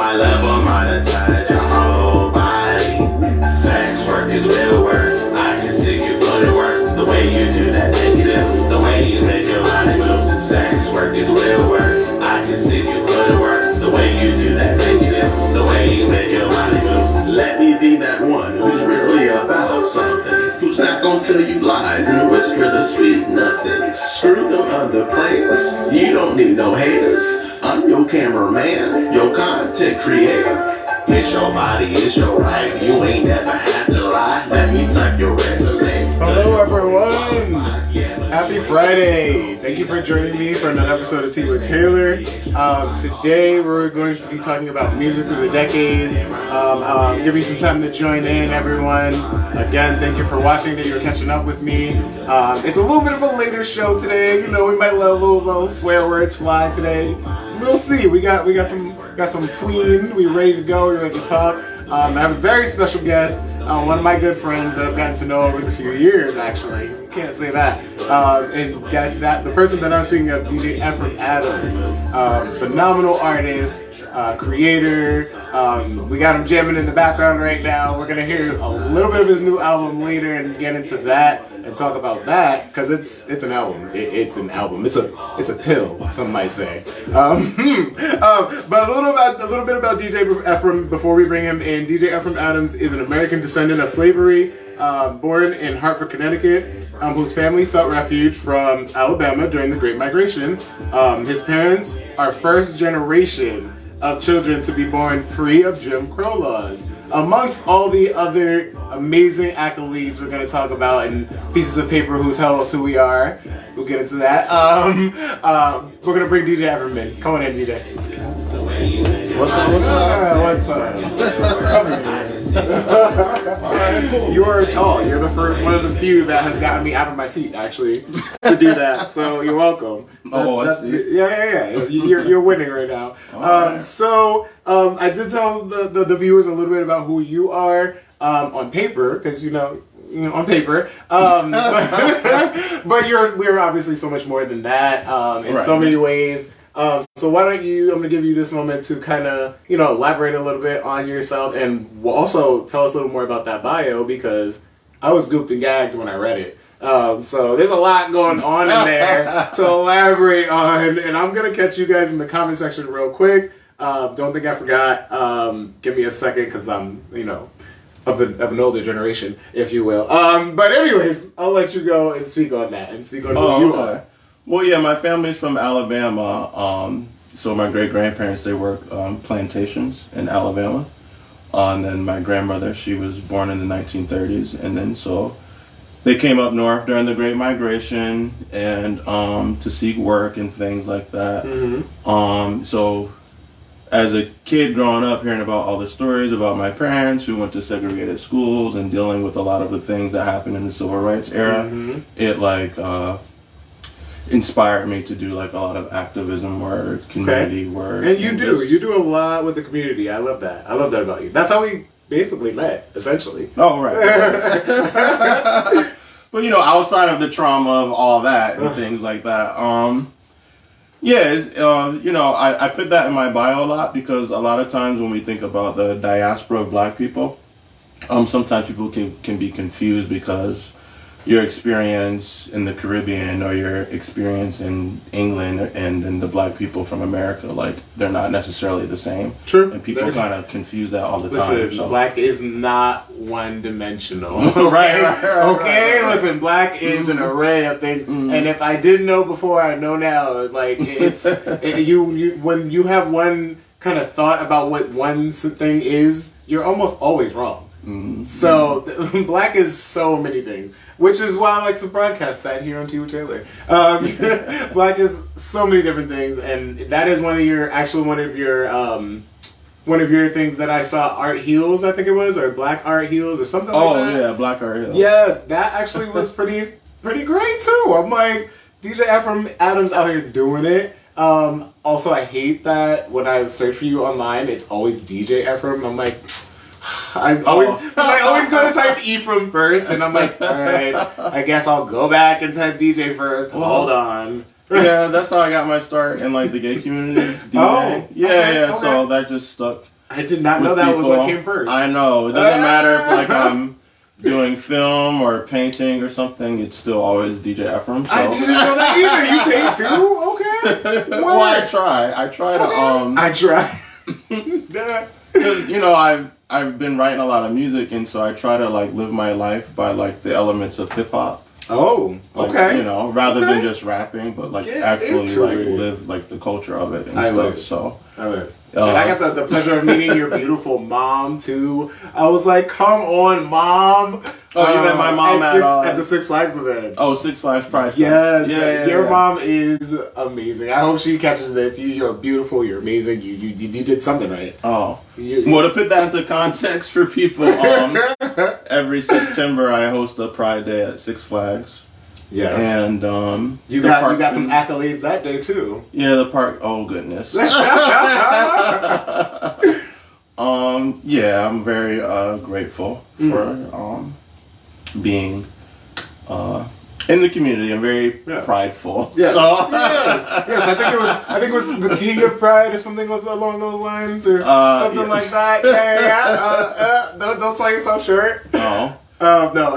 high level, monetize your whole body. Sex work is real work. I can see you put it work. The way you do that, take it in. The way you make your body move. Sex work is real work. I can see you put it work. The way you do that, take it in. The way you make your body move. Let me be that one who's really about something. Who's not gonna tell you lies and whisper the sweet nothing. Screw them other players. You don't need no haters. I'm your cameraman, your content creator. It's your body, it's your right. You ain't never had to lie. Let me type your resume. Hello everyone. Happy Friday. Thank you for joining me for another episode of Tea with Taylor. Today we're going to be talking about music through the decades. Give you some time to join in, everyone. Again, thank you for watching, that you're catching up with me. It's a little bit of a later show today. You know, we might let a little swear words fly today. We'll see. We got some queen. We ready to go. We're ready to talk. I have a very special guest. One of my good friends that I've gotten to know over the few years, actually. Can't say that. And the person that I'm speaking of, DJ Ephraim Adamz. Phenomenal artist, creator. We got him jamming in the background right now. We're going to hear a little bit of his new album later and get into that and talk about that, because it's an album. It's an album. It's a pill, some might say. But a little bit about DJ Ephraim before we bring him in. DJ Ephraim Adamz is an American descendant of slavery, born in Hartford, Connecticut, whose family sought refuge from Alabama during the Great Migration. His parents are first generation of children to be born free of Jim Crow laws. Amongst all the other amazing accolades we're going to talk about and pieces of paper who tell us who we are, we'll get into that. We're going to bring DJ Ephraim in. Come on in, DJ. What's up? Come here. You are tall. You're the first, one of the few that has gotten me out of my seat, actually, to do that. So you're welcome. Yeah. You're winning right now. I did tell the viewers a little bit about who you are on paper, because on paper. But we're obviously so much more than that in so many ways. So why don't I'm going to give you this moment to kind of, elaborate a little bit on yourself, and also tell us a little more about that bio, because I was gooped and gagged when I read it. So there's a lot going on in there to elaborate on, and I'm going to catch you guys in the comment section real quick. Don't think I forgot. Give me a second, because I'm, of an older generation, if you will. But anyways, I'll let you go and speak on that, and speak on who you are. Well, yeah, my family's from Alabama. So my great-grandparents, they worked plantations in Alabama. And then my grandmother, she was born in the 1930s. And then so they came up north during the Great Migration and to seek work and things like that. Mm-hmm. So as a kid growing up, hearing about all the stories about my parents who went to segregated schools and dealing with a lot of the things that happened in the civil rights era, mm-hmm. It inspired me to do a lot of activism work, community work. And you do a lot with the community. I love that about you. That's how we basically met, essentially. Oh, right. But outside of the trauma of all that and things like that, I put that in my bio a lot, because a lot of times when we think about the diaspora of Black people, sometimes people can be confused, because your experience in the Caribbean or your experience in England and then the Black people from America, they're not necessarily the same. True. And people kind of confuse that all the time. Listen, Black is not one-dimensional. Okay? Listen, Black is an array of things. Mm-hmm. And if I didn't know before, I know now. When you have one kind of thought about what one thing is, you're almost always wrong. Mm-hmm. So Black is so many things. Which is why I like to broadcast that here on Tea with Taylor. Black is so many different things, and that is one of your things that I saw, Art Heals, I think it was, or Black Art Heals, or something like that. Oh yeah, Black Art Heals. Yes, that actually was pretty great too. I'm like, DJ Ephraim Adamz out here doing it. Also, I hate that when I search for you online, it's always DJ Ephraim. I'm like, I always go to type Ephraim first, and I'm like, all right, I guess I'll go back and type DJ first. Hold on. Yeah, that's how I got my start in the gay community. DJ. Oh, yeah. Okay. So that just stuck. I did not know that was what came first. I know. It doesn't matter if like I'm doing film or painting or something. It's still always DJ Ephraim. So. I didn't know that either. You paint too? Okay. Well, I try. I try to I try. Because I've been writing a lot of music, and so I try to like live my life by like the elements of hip hop. Oh, like, okay. Rather than just rapping, but like actually like live like the culture of it and stuff. So I live. And I got the pleasure of meeting your beautiful mom too. I was like, come on, Mom. Oh, you met my mom at the Six Flags event. Oh, Six Flags Pride. Yes, your mom is amazing. I hope she catches this. You're beautiful. You're amazing. You did something right. Oh, well, to put that into context for people, every September I host a Pride Day at Six Flags. Yes, and you got some accolades that day too. Yeah, the park. Oh goodness. Yeah, I'm very grateful for being in the community. I'm very prideful. Yes. So yes. I think it was the King of Pride or something along those lines or something like that. Yeah. Don't sell yourself short. No. No,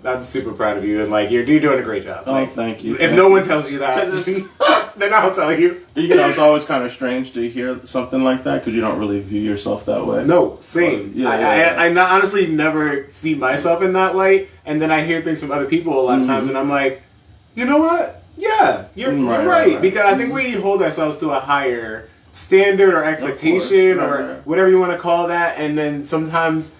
I'm super proud of you, and like you're doing a great job. Like, thank you. If no one tells you that, then I'll tell you. It's always kind of strange to hear something like that because you don't really view yourself that way. No, same. But, I honestly never see myself in that light, and then I hear things from other people a lot of times, and I'm like, you know what? Yeah, you're right. Because I think we hold ourselves to a higher standard or expectation or whatever you want to call that, and then sometimes,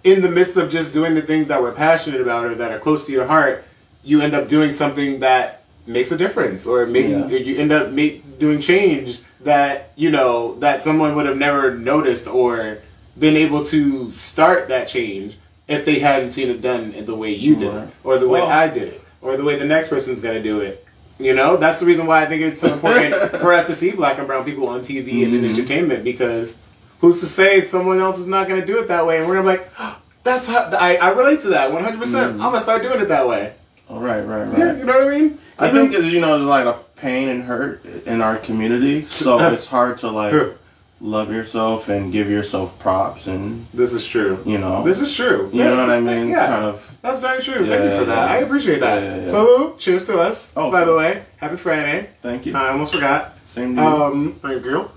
in the midst of just doing the things that we're passionate about or that are close to your heart, you end up doing something that makes a difference, or you end up doing change that that someone would have never noticed or been able to start that change if they hadn't seen it done the way you did it, or the way I did it, or the way the next person's gonna do it. That's the reason why I think it's so important for us to see Black and brown people on TV and in entertainment, because who's to say someone else is not going to do it that way? And we're going to be like, oh, that's how I relate to that 100%. I'm going to start doing it that way. Oh, right. Yeah, you know what I mean? I think there's, like a pain and hurt in our community. So it's hard to like love yourself and give yourself props. And this is true. This is true. You know what I mean? Yeah. It's kind of, that's very true. Thank you for that. I appreciate that. Yeah. So, cheers to us. Oh, by the way, happy Friday. Thank you. I almost forgot. Same to you. Thank you.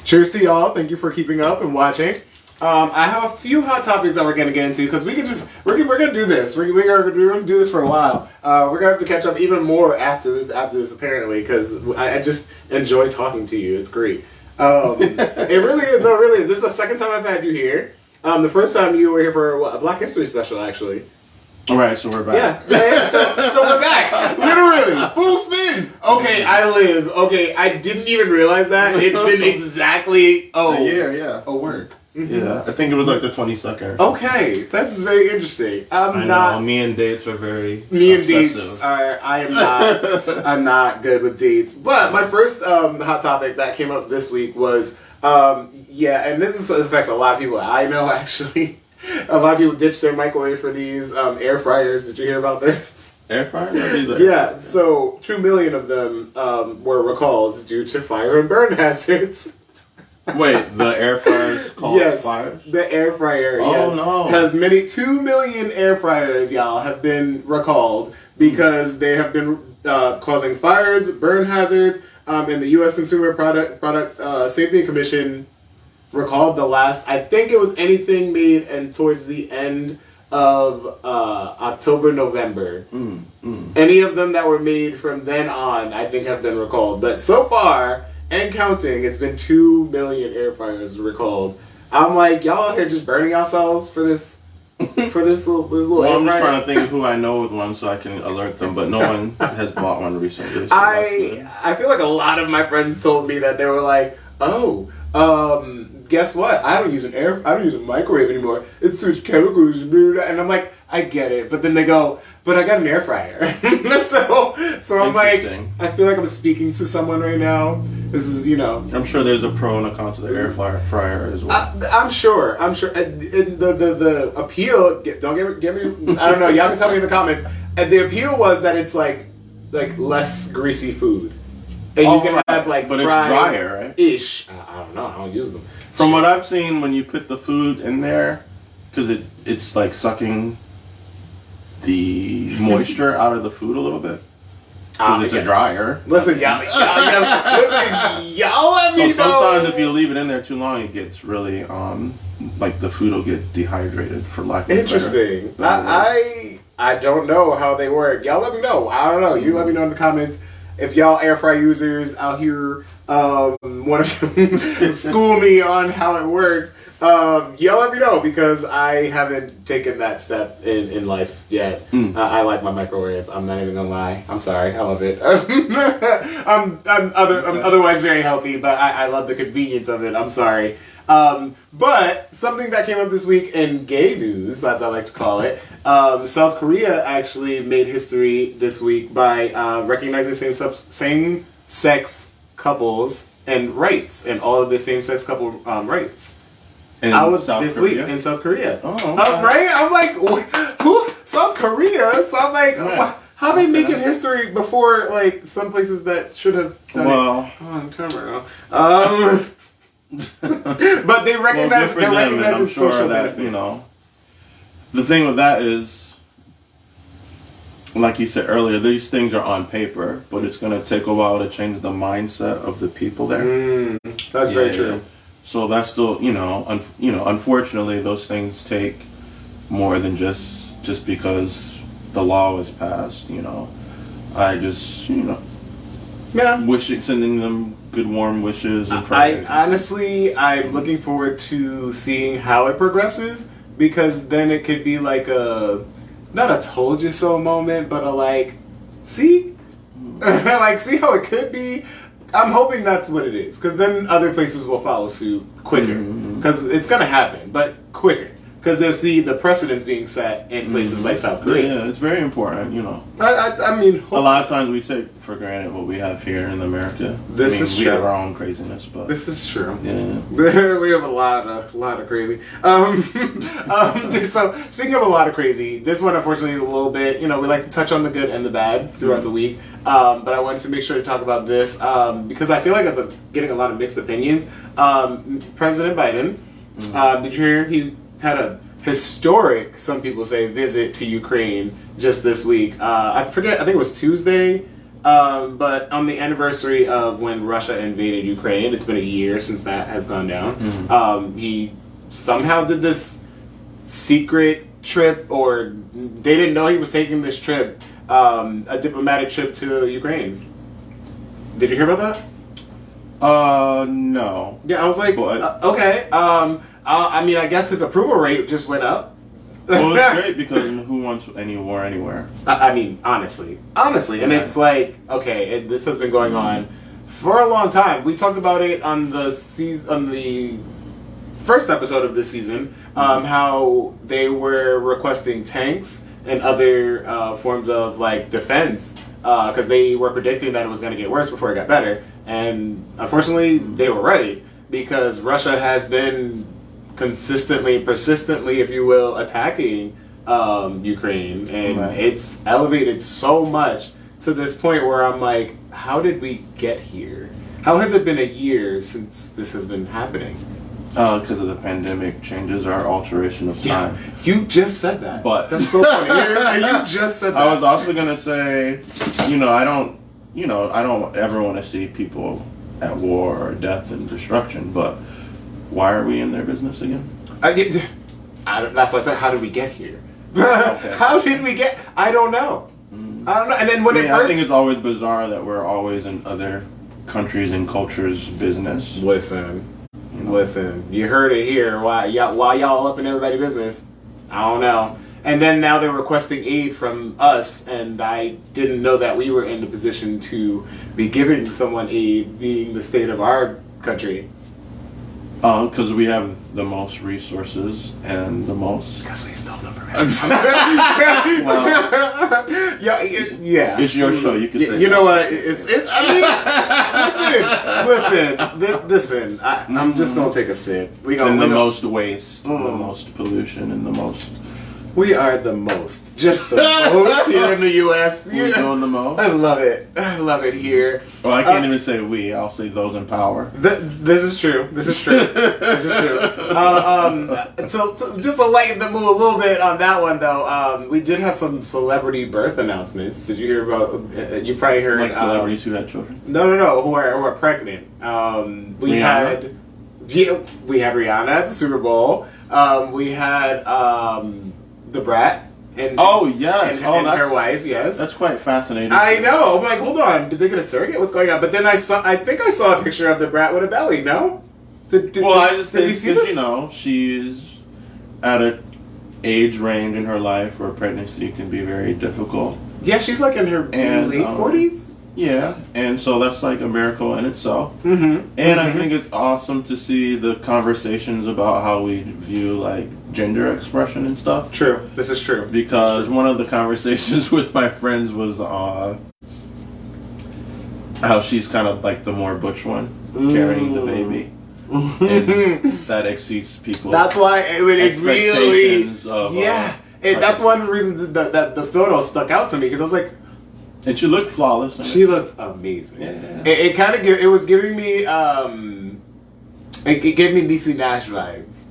Cheers to y'all. Thank you for keeping up and watching. I have a few hot topics that we're going to get into because we're going to do this. We're going to do this for a while. We're going to have to catch up even more after this apparently, because I just enjoy talking to you. It's great. It really is. No, really is. This is the second time I've had you here. The first time you were here for a Black History special, actually. All right, so we're back. Yeah. So we're back. Literally, full spin. Okay, I live. Okay, I didn't even realize that. It's been exactly a year. Yeah. A work. Mm-hmm. Yeah, I think it was like the 22nd. Okay, that's very interesting. I know, me and dates are very Me obsessive. and dates are. I'm not good with dates. But my first hot topic that came up this week was and this affects a lot of people. I know actually. A lot of people ditched their microwave for these air fryers. Did you hear about this? Air fryers? Yeah, so 2 million of them were recalls due to fire and burn hazards. Wait, the air fryers called fires? The air fryer, no. Has 2 million air fryers, y'all, have been recalled because they have been causing fires, burn hazards, and the U.S. Consumer Product Safety Commission recalled the last, I think it was anything made and towards the end of October, November. Any of them that were made from then on, I think have been recalled. But so far, and counting, it's been 2 million air fryers recalled. I'm like, y'all out here just burning yourselves for this little well, I'm just trying to think of who I know with one so I can alert them, but no one has bought one recently. So I feel like a lot of my friends told me that they were like, guess what? I don't use a microwave anymore. It's too much chemicals, and I'm like, I get it. But then they go, but I got an air fryer. so I'm like, I feel like I'm speaking to someone right now. This is, I'm sure there's a pro and a con to the air fryer as well. I'm sure. The appeal, don't get me, I don't know, y'all can tell me in the comments. The appeal was that it's like less greasy food. And you can have like but it's drier, right? Ish. I don't know. I don't use them. From what I've seen, when you put the food in there, because it's like sucking the moisture out of the food a little bit. Because it's a dryer. Listen, y'all let me know. So sometimes if you leave it in there too long, it gets really, like the food will get dehydrated for lack of Interesting. I don't know how they work. Y'all let me know. I don't know. You let me know in the comments. If y'all air fry users out here want to school me on how it works, y'all let me know, because I haven't taken that step in life yet. I like my microwave. I'm not even gonna lie. I'm sorry. I love it. I'm otherwise very healthy, but I love the convenience of it. I'm sorry. But something that came up this week in gay news, as I like to call it, South Korea actually made history this week by recognizing same-sex couples and rights, and all of the same-sex couple rights. I was this week in South Korea. Oh, okay. Right? I'm like, who? South Korea? So I'm like, how are they making history before like some places that should have done it? Turn around. But they recognize I'm sure social that benefits. The thing with that is, like you said earlier, these things are on paper, but it's going to take a while to change the mindset of the people there. That's very true. So that's still, unfortunately, those things take more than just because the law was passed. I just, sending them good warm wishes and prayers. I'm looking forward to seeing how it progresses, because then it could be like not a told you so moment, but see see how it could be. I'm hoping that's what it is, because then other places will follow suit quicker, because it's gonna happen, but quicker. Because they'll see the precedents being set in places like South Korea. Yeah, it's very important, I mean... A lot of times we take for granted what we have here in America. This is true. We have our own craziness, but... This is true. Yeah. We have a lot of crazy. So, speaking of a lot of crazy, this one unfortunately is a little bit... we like to touch on the good and the bad throughout the week. But I wanted to make sure to talk about this because I feel like it's getting a lot of mixed opinions. President Biden, did you hear he had a historic, some people say, visit to Ukraine just this week. I forget, I think it was Tuesday, but on the anniversary of when Russia invaded Ukraine, it's been a year since that has gone down. He somehow did this secret trip, or they didn't know he was taking this trip, a diplomatic trip to Ukraine. Did you hear about that? No. Yeah, I was like, okay. I mean, I guess his approval rate just went up. Well, it's great, because who wants any war anywhere? I mean, honestly, and it's like, okay, this has been going on for a long time. We talked about it on the first episode of this season, how they were requesting tanks and other forms of defense, because they were predicting that it was going to get worse before it got better, and unfortunately, they were right, because Russia has been consistently, persistently, if you will, attacking Ukraine, and it's elevated so much to this point where I'm like, how did we get here? How has it been a year since this has been happening? Because of the pandemic changes our alteration of time. You just said that. But that's so funny. You just said that. I was also gonna say, I don't ever want to see people at war or death and destruction, but why are we in their business again? That's why I said, how did we get here? Okay. How did we get? I don't know. I don't know. And then I think it's always bizarre that we're always in other countries and cultures' business. Listen, you heard it here. Why y'all up in everybody's business? I don't know. And then now they're requesting aid from us, and I didn't know that we were in the position to be giving someone aid, being the state of our country. Because we have the most resources and the most... Because we stole them from well, yeah. It's your show. You can say you know what? Listen. I'm just going to take a sip. The most waste, the most pollution, and the most We are the most. Just the most here in the U.S. We're doing the most. I love it. I love it here. Well, I can't even say we. I'll say those in power. This is true. This is true. This is true. So just to lighten the mood a little bit on that one, though, we did have some celebrity birth announcements. Did you hear about? You probably heard Like celebrities who had children. No, who are pregnant. We Rihanna? had Rihanna at the Super Bowl. We had the Brat. And, Oh yes, and her wife, yes. That's quite fascinating. I know. I'm like, hold on. Did they get a surrogate? What's going on? But then I think I saw a picture of the Brat with a belly. No. I just did think we see this? she's at an age range in her life where pregnancy can be very difficult. Yeah, she's like in her And, late 40s. Yeah, and so that's like a miracle in itself. Mm-hmm. And I think it's awesome to see the conversations about how we view like gender expression and stuff. True. This is true. Because one of the conversations with my friends was how she's kind of like the more butch one, carrying the baby. And that exceeds people's That's why it really expectations of that's one of the reasons that the photo stuck out to me because I was like, and she looked flawless. she looked amazing. Yeah. It kind of it was giving me it gave me Niecy Nash vibes.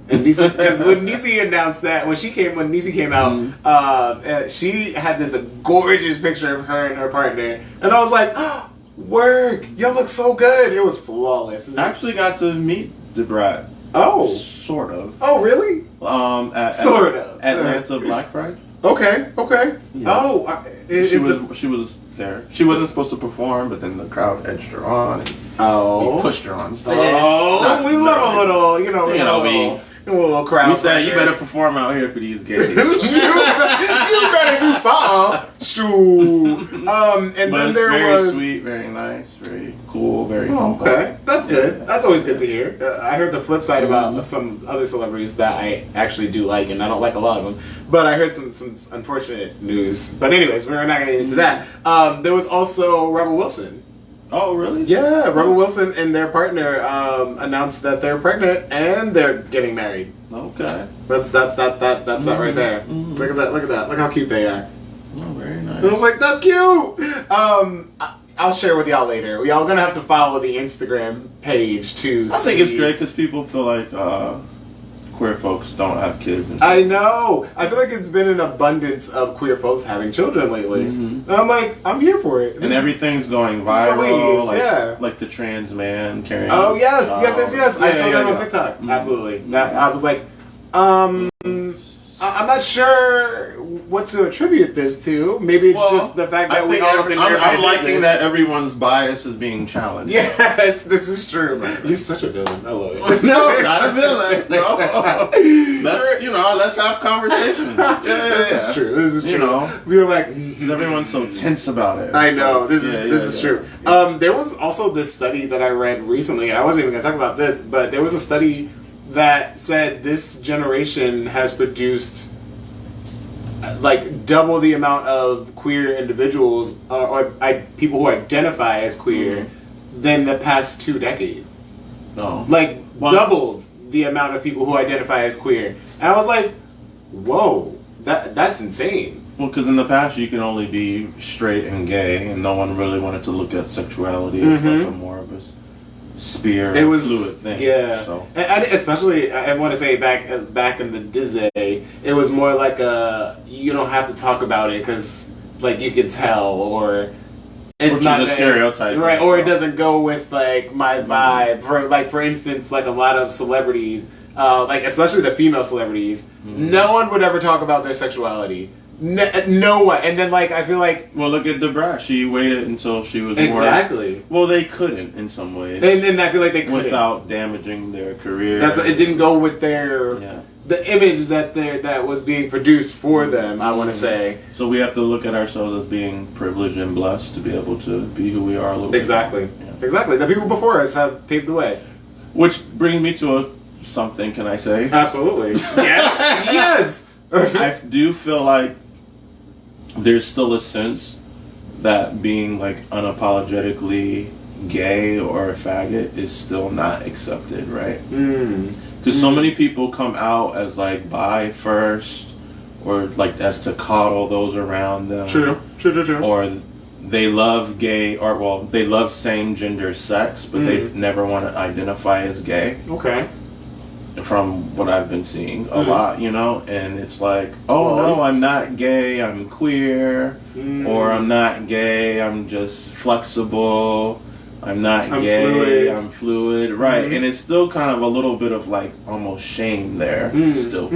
And Niecy, because when Niecy announced that when Niecy came out, she had this gorgeous picture of her and her partner, and I was like, oh, work, y'all look so good. It was flawless. I actually got to meet the Brat. Oh, Sort of. oh, really? Sort of. Atlanta Black Pride. Okay. Yeah. Oh, She was there. She wasn't supposed to perform, but then the crowd edged her on and we pushed her on stage. We love a little, a little crowd. We said you better perform out here for these gays. you better do something. Shoot. And But then it's there very was sweet, very nice, very cool, very Oh, humble. okay, that's good. That's always good to hear. I heard the flip side about some other celebrities that I actually do like, and I don't like a lot of them. But I heard some unfortunate news. But anyways, we're not going to get into that. There was also Rebel Wilson. Oh, really? Yeah, Rebel Wilson and their partner announced that they're pregnant and they're getting married. Okay. That's that right there. Look at that. Look how cute they are. Oh, very nice. And I was like, that's cute. I'll share with y'all later. Y'all gonna have to follow the Instagram page to I think it's great because people feel like queer folks don't have kids. And I know. I feel like it's been an abundance of queer folks having children lately. And I'm like, I'm here for it. and everything's going viral. Sweet, Like the trans man carrying. Oh yes. I saw that on yeah. TikTok. Absolutely. That I was like, I'm not sure what to attribute this to. Maybe it's just the fact that I we think all can I'm liking that everyone's bias is being challenged. Yes, this is true. You're such a villain. I love it. No, not a villain. No. Let's have conversations. This is true. This is true. You know, we were like, everyone's so tense about it. I know. This is true. There was also this study that I read recently, and I wasn't even going to talk about this, but there was a study that said this generation has produced like double the amount of queer individuals or people who identify as queer than the past 2 decades. No. Like doubled the amount of people who identify as queer. And I was like, whoa, that's insane. Well, because in the past you can only be straight and gay, and no one really wanted to look at sexuality as like a more of a spear, it was fluid thing. Yeah, so. and especially I want to say back in the Disney, it was more like you don't have to talk about it because like you can tell, or it's Which not is a stereotype, right? Or it doesn't go with like my vibe. For instance, like a lot of celebrities, like especially the female celebrities, no one would ever talk about their sexuality. No one. And then like I feel like, well, look at Debra. She waited until she was exactly. Well, they couldn't in some ways, and I feel like they couldn't without damaging their career. It didn't go with their the image that was being produced for them. I want to say. So we have to look at ourselves as being privileged and blessed to be able to be who we are a little exactly. bit. Exactly. The people before us have paved the way. Which brings me to something. Can I say? Absolutely. Yes. I do feel like there's still a sense that being like unapologetically gay or a faggot is still not accepted, right? Because so many people come out as like bi first or like as to coddle those around them. True. Or they love gay, or well, they love same gender sex, but they never want to identify as gay. Okay. From what I've been seeing a lot, you know, and it's like, oh no, I'm not gay, I'm queer, or I'm not gay, I'm just flexible, I'm gay, I'm fluid, right? And it's still kind of a little bit of like almost shame there, still.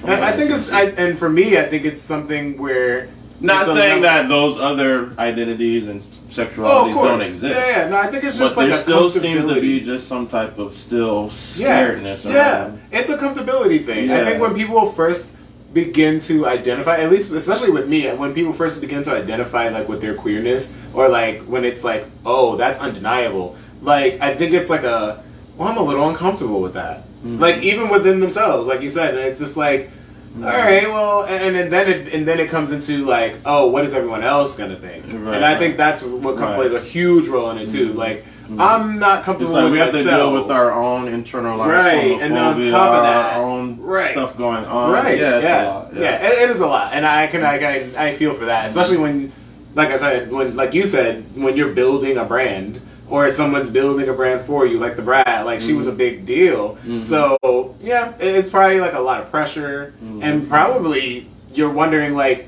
I think and for me, I think it's something where. Not saying that those other identities and sexualities don't exist. Yeah, no, I think it's just but like there a still seems to comfortability. be just some type of still scaredness around. Yeah, it's a comfortability thing. Yeah. I think when people first begin to identify, at least especially with me, when people first begin to identify like with their queerness, or like when it's like, oh, that's undeniable. Like I think it's like I'm a little uncomfortable with that. Like even within themselves, like you said, and it's just like. All right, well, and then it comes into like, oh, what is everyone else gonna think? Right, and I think that's what plays a huge role in it too. Like, I'm not comfortable it's like with we have myself. to deal with our own internalized right, and then on top of that, our own right. stuff going on. Right, Yeah, it's a lot. Yeah, it is a lot, and I feel for that, especially when, like I said, like you said, when you're building a brand. Or someone's building a brand for you, like the Brat, like she was a big deal. So yeah, it's probably like a lot of pressure, and probably you're wondering like,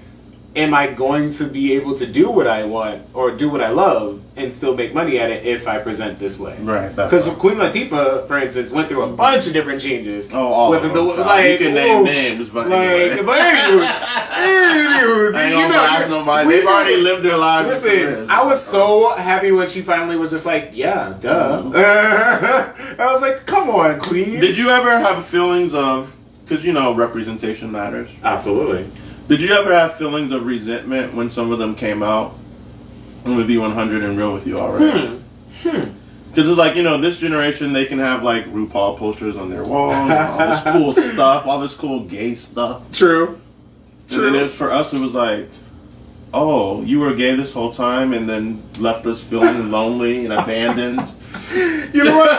am I going to be able to do what I want or do what I love and still make money at it if I present this way? Right. Because Queen Latifah, for instance, went through a bunch of different changes. Oh, all of them. You can name names, but anyway. But anyways, I ain't gonna blast nobody. They've already lived their lives. Listen, I was so happy when she finally was just like, yeah, duh. I was like, come on, Queen. Did you ever have feelings of, because you know representation matters. Absolutely. Did you ever have feelings of resentment when some of them came out? I'm gonna be 100 and real with you already. Because it's like, you know, this generation, they can have like RuPaul posters on their walls, all this cool stuff, all this cool gay stuff. True. And then for us, it was like, oh, you were gay this whole time and then left us feeling lonely and abandoned. You know what?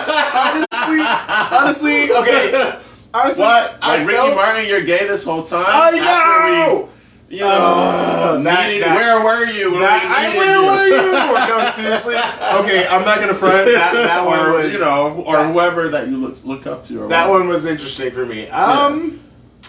Honestly, okay. Honestly, What? Like Ricky Martin, you're gay this whole time? Oh, no! You know, where were you when we needed where you? were you? No, seriously. Okay, I'm not gonna front. That one was, you know, or whoever that you look up to. Or that whatever. one was interesting for me.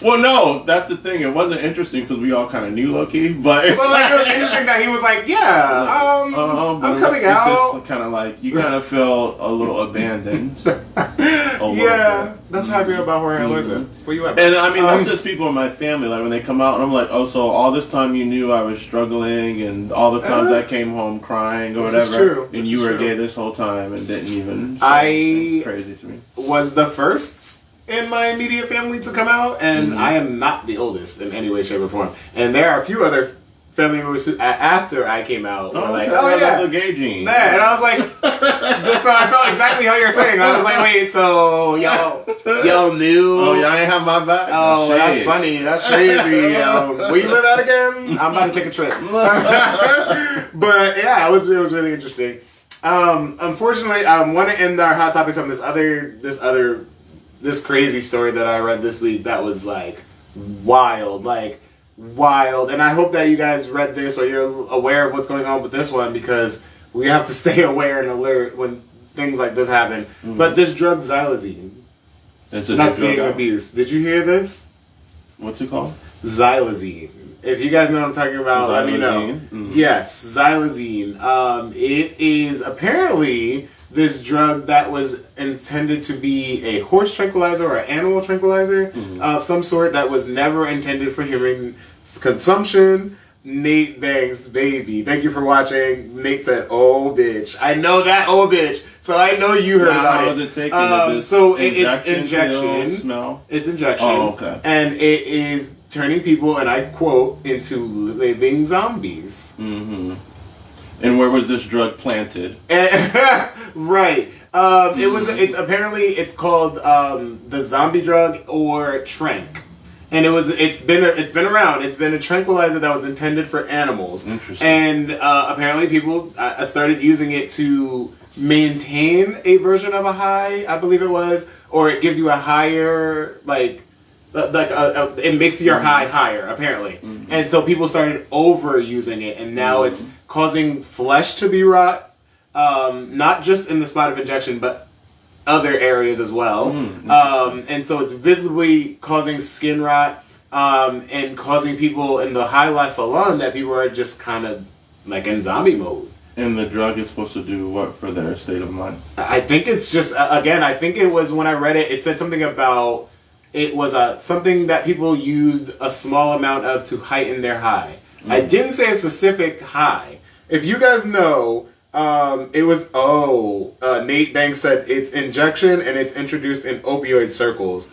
Well, no, that's the thing. It wasn't interesting because we all kind of knew Loki, but it's But like it was interesting that he was like, yeah, I'm coming out. Just kind of like you kind of feel a little abandoned. Yeah, that's how I feel about Jorge Loaiza. Where you at? And I mean, that's just people in my family. Like when they come out, and I'm like, oh, so all this time you knew I was struggling, and all the times I came home crying or whatever, true. and you were gay this whole time and didn't even. It's crazy to me. Was the first in my immediate family to come out, and I am not the oldest in any way, shape, or form. And there are a few other family members who, after I came out, were like, oh yeah, the gay gene. That, and I was like, so I felt exactly how you're saying. I was like, wait, so y'all knew? Oh, y'all ain't have my back? Oh, that's funny. That's crazy. Will you live out again? I'm about to take a trip. But yeah, it was really interesting. Unfortunately, I want to end our hot topics on this crazy story that I read this week that was like wild. And I hope that you guys read this or you're aware of what's going on with this one, because we have to stay aware and alert when things like this happen. But this drug xylazine, that's being abused. Did you hear this? What's it called? Xylazine. If you guys know what I'm talking about, let me know. Yes, xylazine. It is apparently this drug that was intended to be a horse tranquilizer or an animal tranquilizer of some sort that was never intended for human consumption. Nate Banks, baby. Thank you for watching. Nate said, oh, bitch. I know that, oh, bitch. So I know you heard about it. How was it taken? So it's injection. Smell? It's injection. Oh, okay. And it is turning people, and I quote, into living zombies. Mm-hmm. And where was this drug planted? Right. It's apparently called the zombie drug or Trank. And it's been around. It's been a tranquilizer that was intended for animals. Interesting. And apparently people started using it to maintain a version of a high, I believe it was, or it gives you a higher it makes your high higher, apparently. And so people started overusing it, and now it's causing flesh to be rot, not just in the spot of injection, but other areas as well. And so it's visibly causing skin rot, and causing people in the high-life salon that people are just kind of like in zombie mode. And the drug is supposed to do what for their state of mind? I think it's just, again, I think it was when I read it, it said something about, it was something that people used a small amount of to heighten their high. I didn't say a specific high. If you guys know, it was, Nate Banks said it's injection and it's introduced in opioid circles.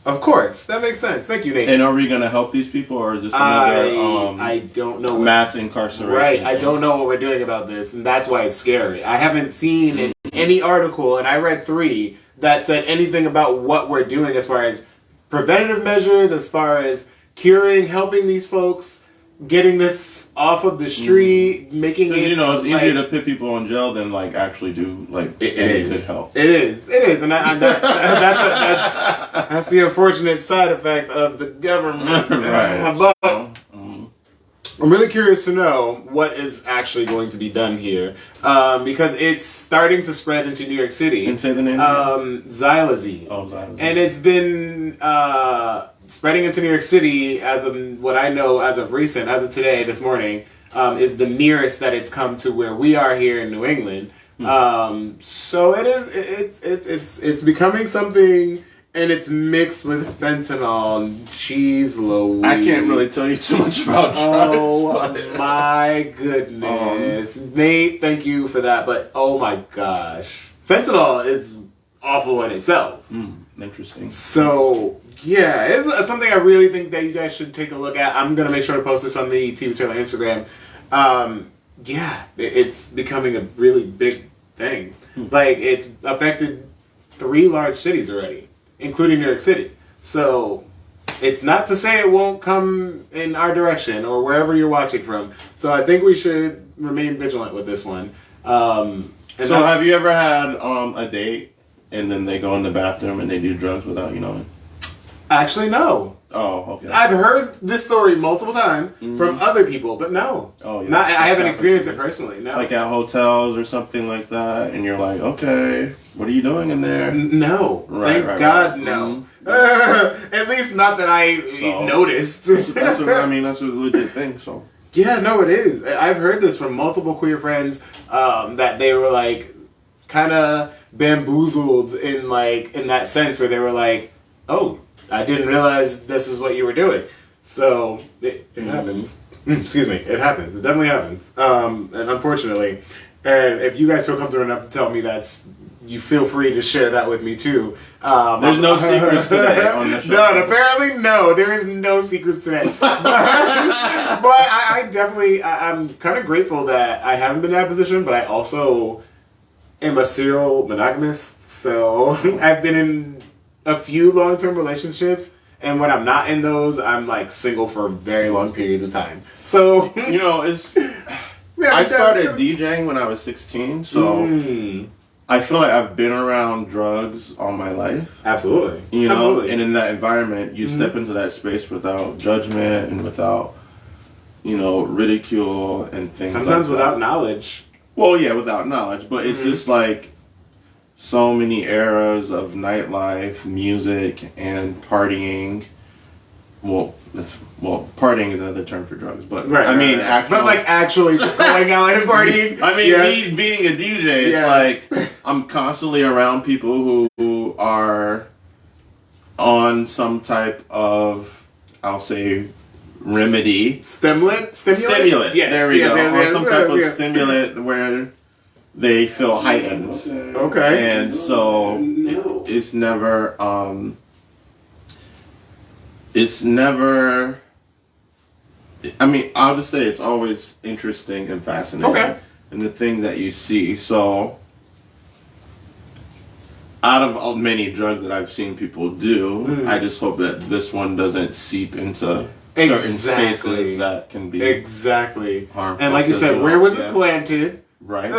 Of course, that makes sense. Thank you, Nate. And are we going to help these people, or is this another I don't know mass incarceration? Right, I don't know what we're doing about this, and that's why it's scary. I haven't seen in any article, and I read 3, that said anything about what we're doing as far as preventative measures, as far as curing, helping these folks, getting this off of the street, making it. It's easier to put people in jail than actually do any good help. It is, and that's the unfortunate side effect of the government. Right. But I'm really curious to know what is actually going to be done here, because it's starting to spread into New York City. And say the name. Xylazine. Oh, Xylazine. And it's been spreading into New York City, as of what I know, as of recent, as of today, this morning, is the nearest that it's come to where we are here in New England. So it's becoming something, and it's mixed with fentanyl. Jeez Louise. I can't really tell you too much about drugs. Oh my goodness. Nate, thank you for that, but oh my gosh. Fentanyl is awful in itself. Interesting. So, yeah, it's something I really think that you guys should take a look at. I'm going to make sure to post this on the TV Taylor Instagram. It's becoming a really big thing. It's affected 3 large cities already, including New York City. So, it's not to say it won't come in our direction or wherever you're watching from. So, I think we should remain vigilant with this one. So, have you ever had a date and then they go in the bathroom and they do drugs without you knowing? Actually, no. Oh, okay. I've heard this story multiple times from other people, but no. Oh, yeah. I haven't experienced it personally, no. Like at hotels or something like that, and you're like, okay, what are you doing in there? No. Right, Thank God, right. no. At least not that I noticed. That's a legit thing, so. Yeah, no, it is. I've heard this from multiple queer friends, that they were kind of bamboozled in that sense where they were like, oh, I didn't realize this is what you were doing. So it happens. Excuse me. It happens. It definitely happens. And unfortunately, and if you guys feel comfortable enough to tell me you feel free to share that with me too. There's no secrets today on the show. No, apparently no. There is no secrets today. But I definitely, I'm kind of grateful that I haven't been in that position, but I also am a serial monogamist. So I've been in a few long-term relationships, and when I'm not in those, I'm single for very long periods of time. So it's. I started DJing when I was 16, so I feel like I've been around drugs all my life. Absolutely. Absolutely. And in that environment, you step into that space without judgment and without, ridicule and things. Sometimes without knowledge. Well, yeah, without knowledge, but it's just so many eras of nightlife, music, and partying. Partying is another term for drugs, but actually going out and partying. Me being a DJ, it's I'm constantly around people who are on some type of, I'll say, remedy. Stimulant? Yes, there we go. Or some type of stimulant where they feel heightened. Okay. And so it's never I'll just say it's always interesting and fascinating. Okay. And the thing that you see. So out of many drugs that I've seen people do, I just hope that this one doesn't seep into certain spaces that can be harmful. harmful. And like you said, where was it planted? Right.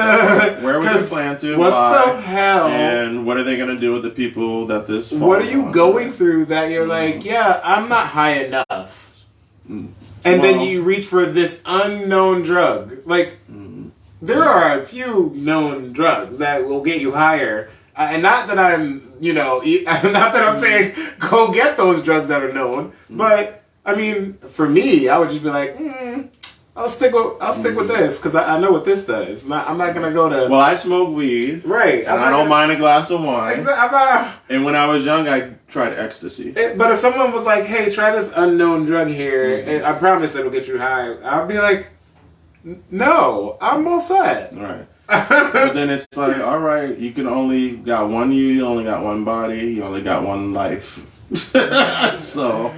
Where was it planted? What why, the hell? And what are they going to do with the people that this falls What are you on? going through that you're like, yeah, I'm not high enough. And then you reach for this unknown drug. Like, there are a few known drugs that will get you higher. And not that I'm, not that I'm saying go get those drugs that are known. But, I mean, for me, I would just be like, I'll stick with this because I know what this does. I'm not gonna go to. Well, I smoke weed, right? And I don't mind a glass of wine. Exactly. And when I was young, I tried ecstasy. But if someone was like, "Hey, try this unknown drug here, and I promise it'll get you high," I'd be like, "No, I'm all set." Right. But then it's like, all right, you only got one you, you only got one body, you only got one life. So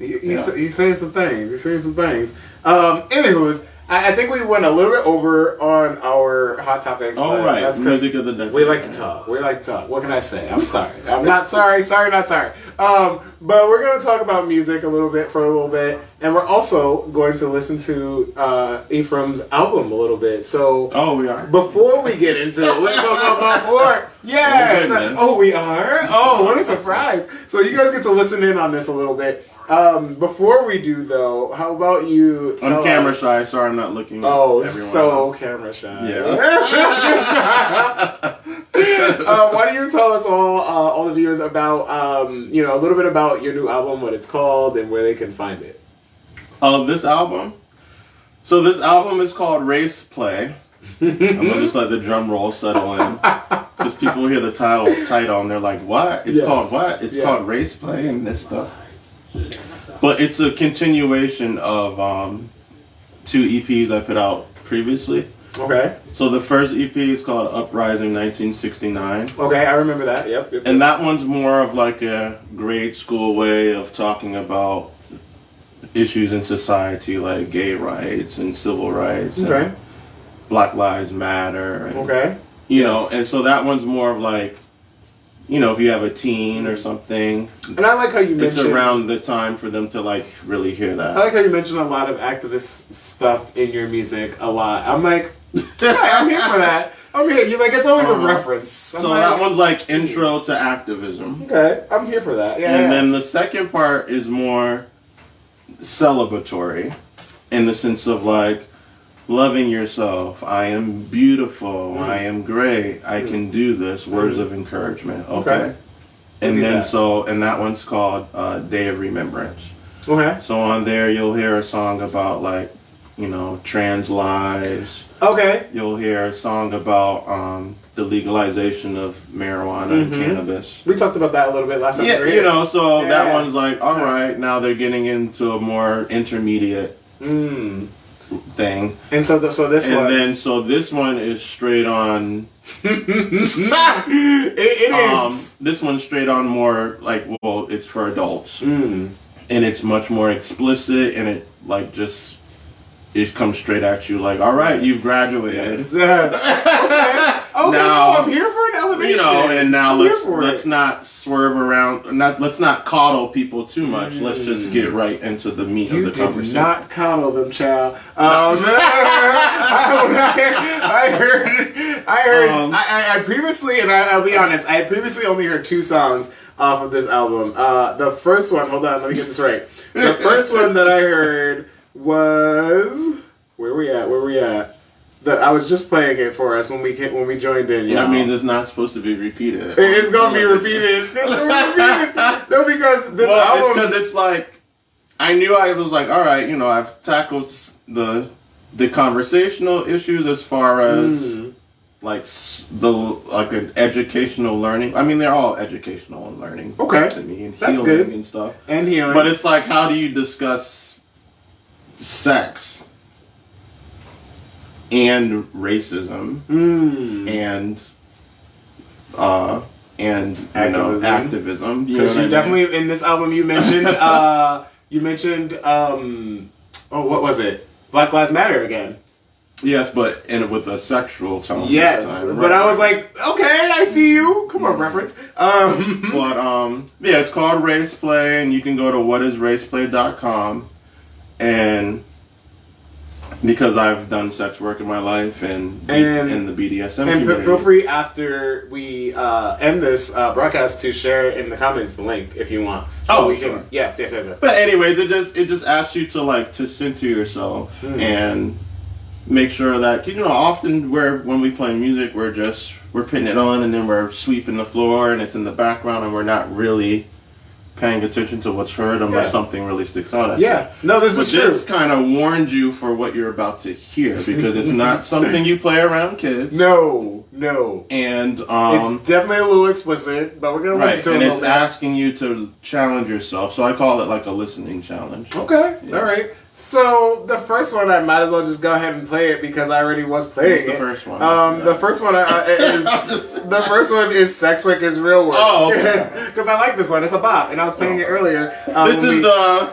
you saying some things. You're saying some things. Anyways, I think we went a little bit over on our hot topics. Oh right, that's music of the decade. We like to talk. What can I say? I'm sorry. I'm not sorry. Sorry, not sorry. But we're going to talk about music a little bit, and we're also going to listen to Ephraim's album a little bit. So we are. Before we get into it, we are. Oh, what a surprise! So you guys get to listen in on this a little bit. Before we do though, how about you tell I'm camera us, shy, so I'm not looking at everyone. So camera shy. Yeah. Why don't you tell us all the viewers about a little bit about your new album, what it's called, and where they can find it. This album? So this album is called Race Play. I'm gonna just let the drum roll settle in. Because people hear the title and they're like, what? It's called what? It's called Race Play and this stuff. But it's a continuation of 2 EPs I put out previously. Okay. So the first EP is called Uprising 1969. Okay, I remember that. Yep. And that one's more of like a grade school way of talking about issues in society like gay rights and civil rights and Black Lives Matter. And, you know, and so that one's more of like, if you have a teen or something. And I like how you mentioned... It's around the time for them to like really hear that. I like how you mentioned a lot of activist stuff in your music a lot. I'm like, I'm here for that. I'm here. You like, it's always a reference. So that one's like intro to activism. Okay, I'm here for that. Yeah. And then the second part is more celebratory in the sense of like loving yourself. I am beautiful. I am great. I can do this. Words of encouragement. Okay. And then and that one's called Day of Remembrance. Okay. So on there you'll hear a song about like, trans lives. Okay. You'll hear a song about the legalization of marijuana and cannabis. We talked about that a little bit last time. Yeah, that one's like, all right, now they're getting into a more intermediate thing. And so this one. And then this one is straight on. it is. This one's straight on more like, well, it's for adults. And it's much more explicit, and it like just. It comes straight at you like, all right, you've graduated. Okay, now, I'm here for an elevation. And now let's not swerve around. Let's not coddle people too much. Let's just get right into the meat of the conversation. You did not coddle them, child. I previously, and I'll be honest, I previously only heard 2 songs off of this album. The first one, hold on, let me get this right. The first one that I heard was where we at? I was just playing it for us when we joined in. That means it's not supposed to be repeated. It's gonna be repeated. No, because this album. It's because it's like I knew I was like, all right, I've tackled the conversational issues as far as like an educational learning. I mean, they're all educational and learning. Okay, to me, and that's healing good. And stuff. And healing. But it's like, how do you discuss sex and racism and activism? Because you definitely in this album you mentioned what was it? Black Lives Matter again. Yes, but with a sexual tone. Yes, but I was like, okay, I see you. Come on, reference. It's called Race Play, and you can go to whatisraceplay.com. And because I've done sex work in my life and in the BDSM and community. feel free after we end this broadcast to share in the comments the link if you want. So we sure. can, yes. But anyways, it just asks you to center yourself and make sure that, you know, often when we play music, we're putting it on and then we're sweeping the floor and it's in the background and we're not really paying attention to what's heard unless something really sticks out at you. Yeah, no, this is true. This kind of warned you for what you're about to hear because it's not something you play around kids. No. And it's definitely a little explicit, but we're gonna listen to it. And it's asking you to challenge yourself. So I call it like a listening challenge. Okay, all right. So the first one, I might as well just go ahead and play it because I already was playing it. The first one. The first one the first one is "Sex Work Is Real Work." Oh, okay. Because I like this one. It's a bop, and I was playing it earlier. This is the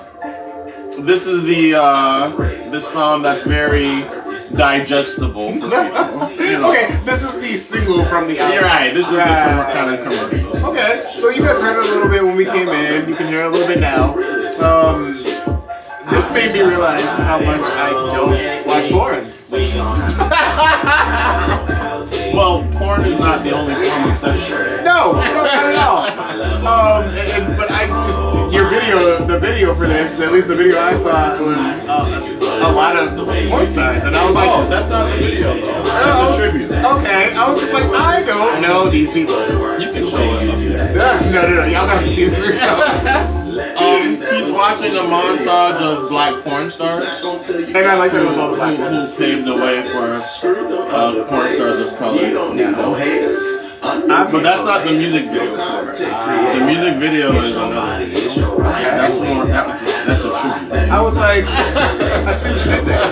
song that's very digestible for people. You know. Okay, this is the single from the album. You're right. This is the kind of commercial. Okay, so you guys heard it a little bit when we came in. You can hear it a little bit now. This made me realize how much I don't watch porn. Well, porn is not the only form of sex. No, not at all. But the video for this, at least the video I saw, was a lot of porn stars, and I was like, oh, that's not the video though. That's a tribute. Okay, I was just like, I don't know these people. You can show it. No, y'all got to see this for yourself. He's watching a montage of black porn stars. And I like that it was all the black ones. Who paved the way for porn stars of color now. But that's not the music video for it. The music video is another video. That's a tribute. I was like, I see what you did there.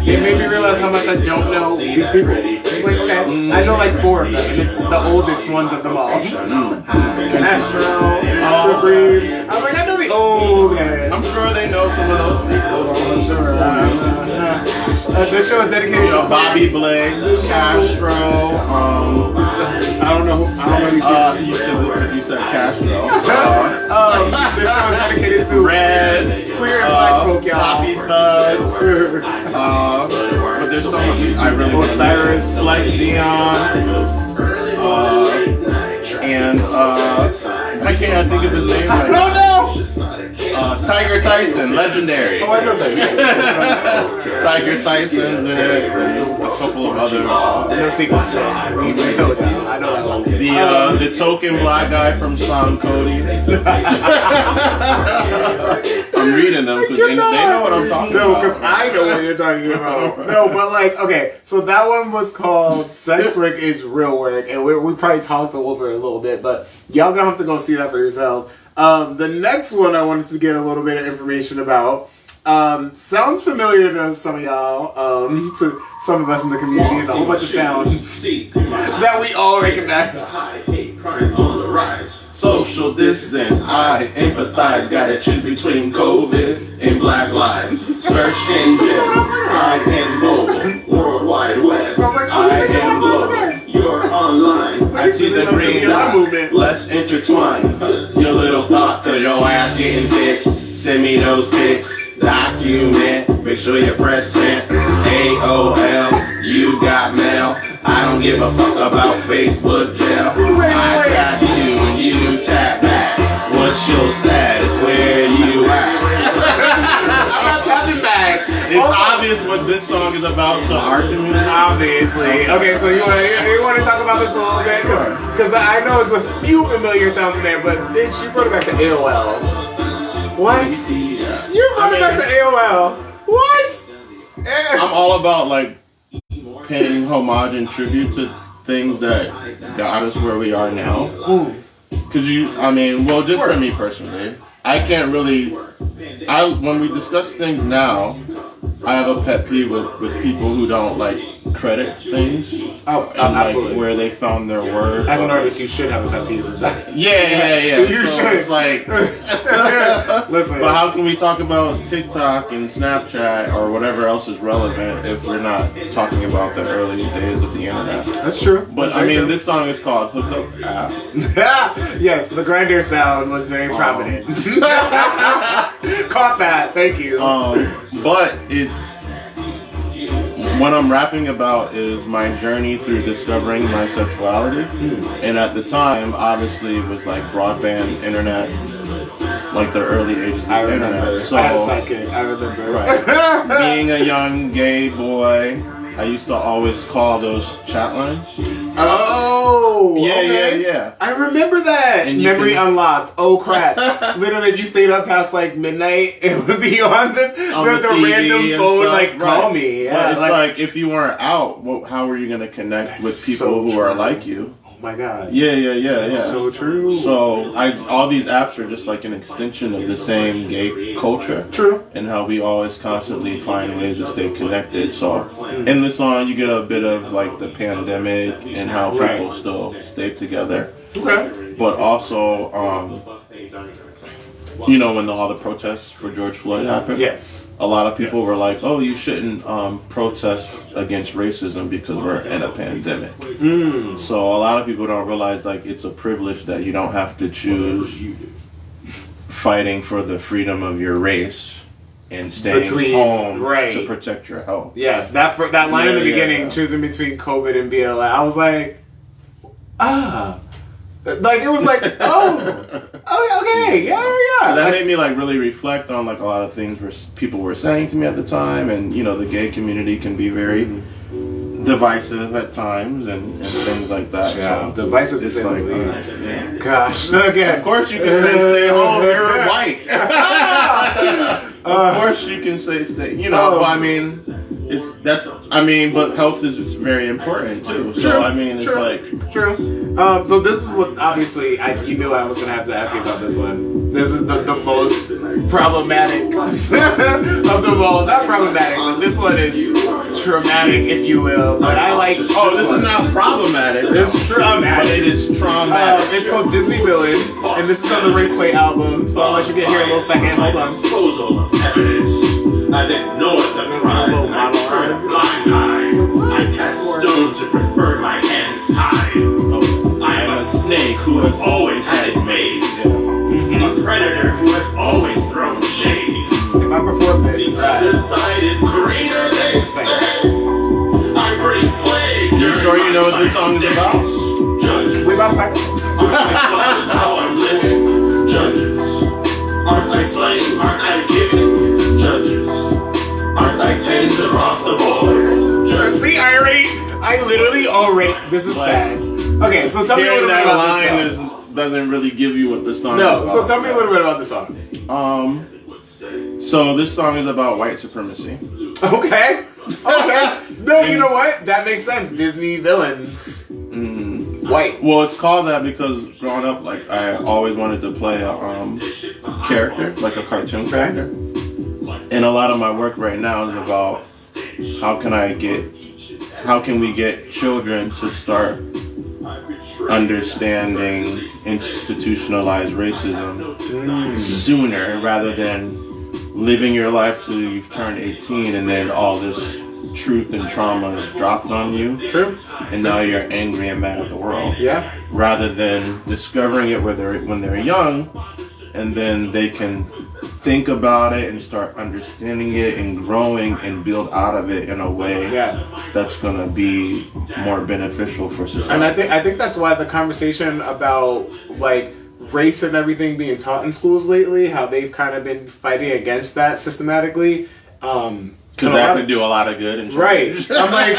It made me realize how much I don't know these people. It's like, okay, I know like 4 of them, and it's the oldest ones of them all. Castro, Supreme. I was like, I know the old guys. I'm sure they know some of those people. I'm sure. This show is dedicated to Bobby Blake, Castro. I don't know these people. You said Castro. This show is dedicated to Red, queer and black folk, y'all. Poppy Thugs. But there's some I really want to Osiris, Flex Dion. And I can't think of his name. I don't know. Tiger Tyson, legendary. Oh, I know that. Tiger Tyson's in it. A couple of other. No secrets. We told you. I know that one. The token black guy from Sean Cody. I'm reading them because they know what I'm talking about. No, because I know what you're talking about. No, but like, okay, so that one was called "Sex Work Is Real Work," and we probably talked over it a little bit, but y'all gonna have to go see that for yourselves. The next one I wanted to get a little bit of information about. Sounds familiar to some of y'all, to some of us in the community. It's a whole bunch of sounds that we all recognize. Social distance, I empathize. Gotta choose between COVID and Black Lives. Search engine, I am mobile. World Wide Web, I am global. You're online. I see the green dot. Let's intertwine your little thought, cause your ass getting thick. Send me those pics. Document, make sure you press send. AOL, you got mail. I don't give a fuck about Facebook jail. I tap you and you tap back. What's your status? Where you at? I'm not tapping back. It's obvious what this song is about to our community. Obviously. Okay, so you want to talk about this a little bit? Because I know it's a few familiar sounds in there, but bitch, you brought it back to AOL. What? You brought it back to AOL. What? I'm all about like paying homage and tribute to things that got us where we are now. Cause just for me personally, I can't really. When we discuss things now, I have a pet peeve with people who don't like credit things. Oh, and absolutely. Like where they found their word. As an artist, you should have a pet peeve with that. Yeah. You so should. It's like, listen. but how can we talk about TikTok and Snapchat or whatever else is relevant if we're not talking about the early days of the internet? That's true. But this song is called Hookup App. Yes, the grinder sound was very prominent. Caught that. Thank you. But what I'm rapping about is my journey through discovering my sexuality. And at the time, obviously, it was like broadband internet, like the early ages of the internet. So, I had a sidekick. I remember. Right. Being a young gay boy, I used to always call those chat lines. Oh! Yeah, okay. yeah. I remember that! And Memory can... unlocked. Oh crap. Literally, if you stayed up past like midnight, it would be on the random phone, like, call me. Yeah, but it's like if you weren't out, how were you going to connect with people who are like you? Oh my god. Yeah. So true. So all these apps are just like an extension of the same gay culture. True. And how we always constantly find ways to stay connected. So in this song, you get a bit of like the pandemic and how people still stay together. Okay. But also, you know, when all the protests for George Floyd happened? Yes. A lot of people were like, oh, you shouldn't protest against racism because we're in a pandemic. So a lot of people don't realize, like, it's a privilege that you don't have to choose fighting for the freedom of your race and staying home to protect your health. Yes, that line in the beginning, choosing between COVID and BLM, I was like, like, it was like, okay, yeah. So that made me like really reflect on like a lot of things people were saying to me at the time, and you know, the gay community can be very divisive at times and things like that. Yeah, so divisive to say the least. Gosh, again. Of course you can say stay home. You're white. Of course you can say stay. You know, I mean, but health is very important too. So I mean, it's like true. So this is what obviously you knew I was gonna have to ask you about this one. This is the most problematic of them all. Not problematic, but this one is traumatic, if you will. But I like. Oh, this is not problematic. It's traumatic. But it is traumatic. It's called Disney Villain, and this is on the Raceway album. So I'll let you get here in a little second. Hold on. Disposal of evidence. I've ignored the cries and I turned a blind eye. I cast stones and preferred my hands tied. I am a snake who has always had it made. A predator who has always thrown shade. If I perform this, the other side is greener, they say. I bring plague. You sure you know what this song is about? Judges. wait about a second. Aren't how I'm living? Judges. Aren't I slaying? Aren't I giving? Judges. Aren't I tens across the board? Judges. See, I literally already. This is sad. Okay, so tell me a little bit about this song. Doesn't really give you what the song is about. So tell me a little bit about the song. So this song is about white supremacy. Okay. No, you know what? That makes sense. Disney villains. White. Well, it's called that because growing up, like, I always wanted to play a character, like a cartoon character. And a lot of my work right now is about how can we get children to start understanding institutionalized racism sooner rather than living your life till you've turned 18 and then all this truth and trauma is dropped on you. True. And now you're angry and mad at the world. Yeah. Rather than discovering it when they're young, and then they can think about it and start understanding it and growing and build out of it in a way that's gonna be more beneficial for society. And I think that's why the conversation about like race and everything being taught in schools lately, how they've kind of been fighting against that systematically. Because that could do a lot of good. And right. I'm like,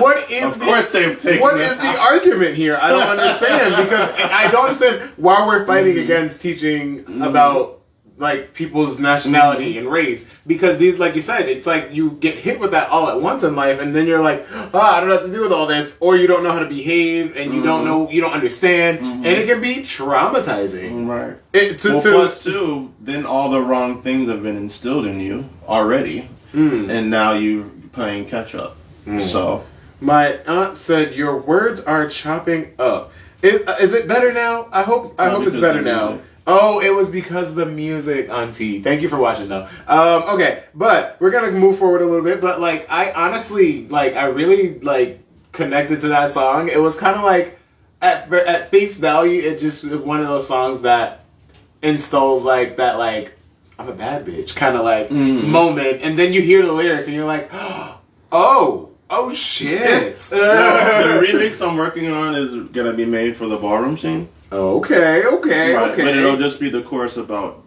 what is the argument here? I don't understand, because I don't understand why we're fighting against teaching about like people's nationality and race, because these, like you said, it's like you get hit with that all at once in life, and then you're like, I don't know what to do with all this, or you don't know how to behave, and you don't understand, and it can be traumatizing. Right. Plus too, then all the wrong things have been instilled in you already, and now you're playing catch up. So my aunt said your words are chopping up. Is it better now? I hope it's better now. Oh, it was because of the music, Auntie. Thank you for watching, though. Okay, but we're gonna move forward a little bit. But like, I honestly, like, I really like connected to that song. It was kind of like at face value, it just one of those songs that installs like that, like, I'm a bad bitch kind of like moment, and then you hear the lyrics and you're like, Oh shit. The remix I'm working on is gonna be made for the ballroom scene. Okay. Right, but it'll just be the chorus about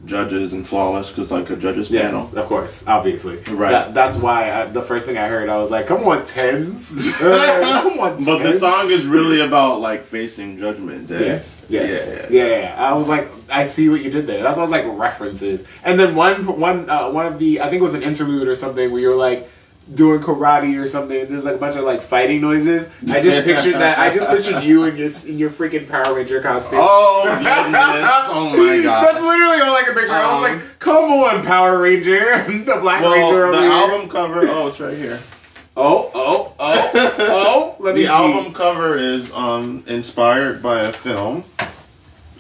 judges and flawless, because like a judges panel. Yes, of course, obviously. Right. That's why the first thing I heard, I was like, come on, tens. Come on, tens. But the song is really about like facing Judgment Day. Yes. Yeah. I was like, I see what you did there. That's what I was like, references. And then one of the, I think it was an interlude or something where you were like doing karate or something. There's like a bunch of like fighting noises. I just pictured that. I just pictured you in your freaking Power Ranger costume. Oh goodness! Oh my god! That's literally all I could picture. I was like, come on, Power Ranger, the Black Ranger over the here. album cover. Oh, it's right here. Let me The see. album cover is inspired by a film.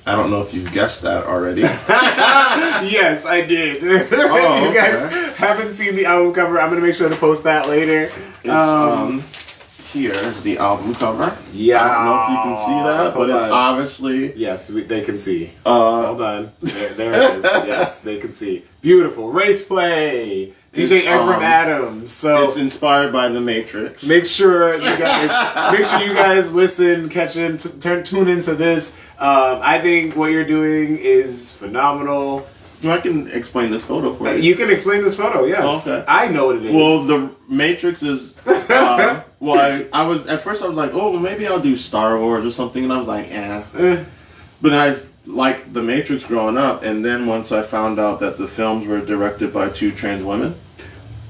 I don't know if you've guessed that already. Yes, I did. If you guys haven't seen the album cover, I'm gonna make sure to post that later. It's here's the album cover. Yeah, I don't know if you can see that, but it's obviously. Yes, they can see. Hold on. There it is. Yes, they can see. Beautiful. Race Play. DJ Ephraim Adamz. So it's inspired by The Matrix. Make sure you guys listen, tune into this. I think what you're doing is phenomenal. I can explain this photo for you. You can explain this photo, yes. Okay. I know what it is. Well, The Matrix is. I was at first I was like, oh, well, maybe I'll do Star Wars or something, and I was like, But I liked The Matrix growing up, and then once I found out that the films were directed by 2 trans women,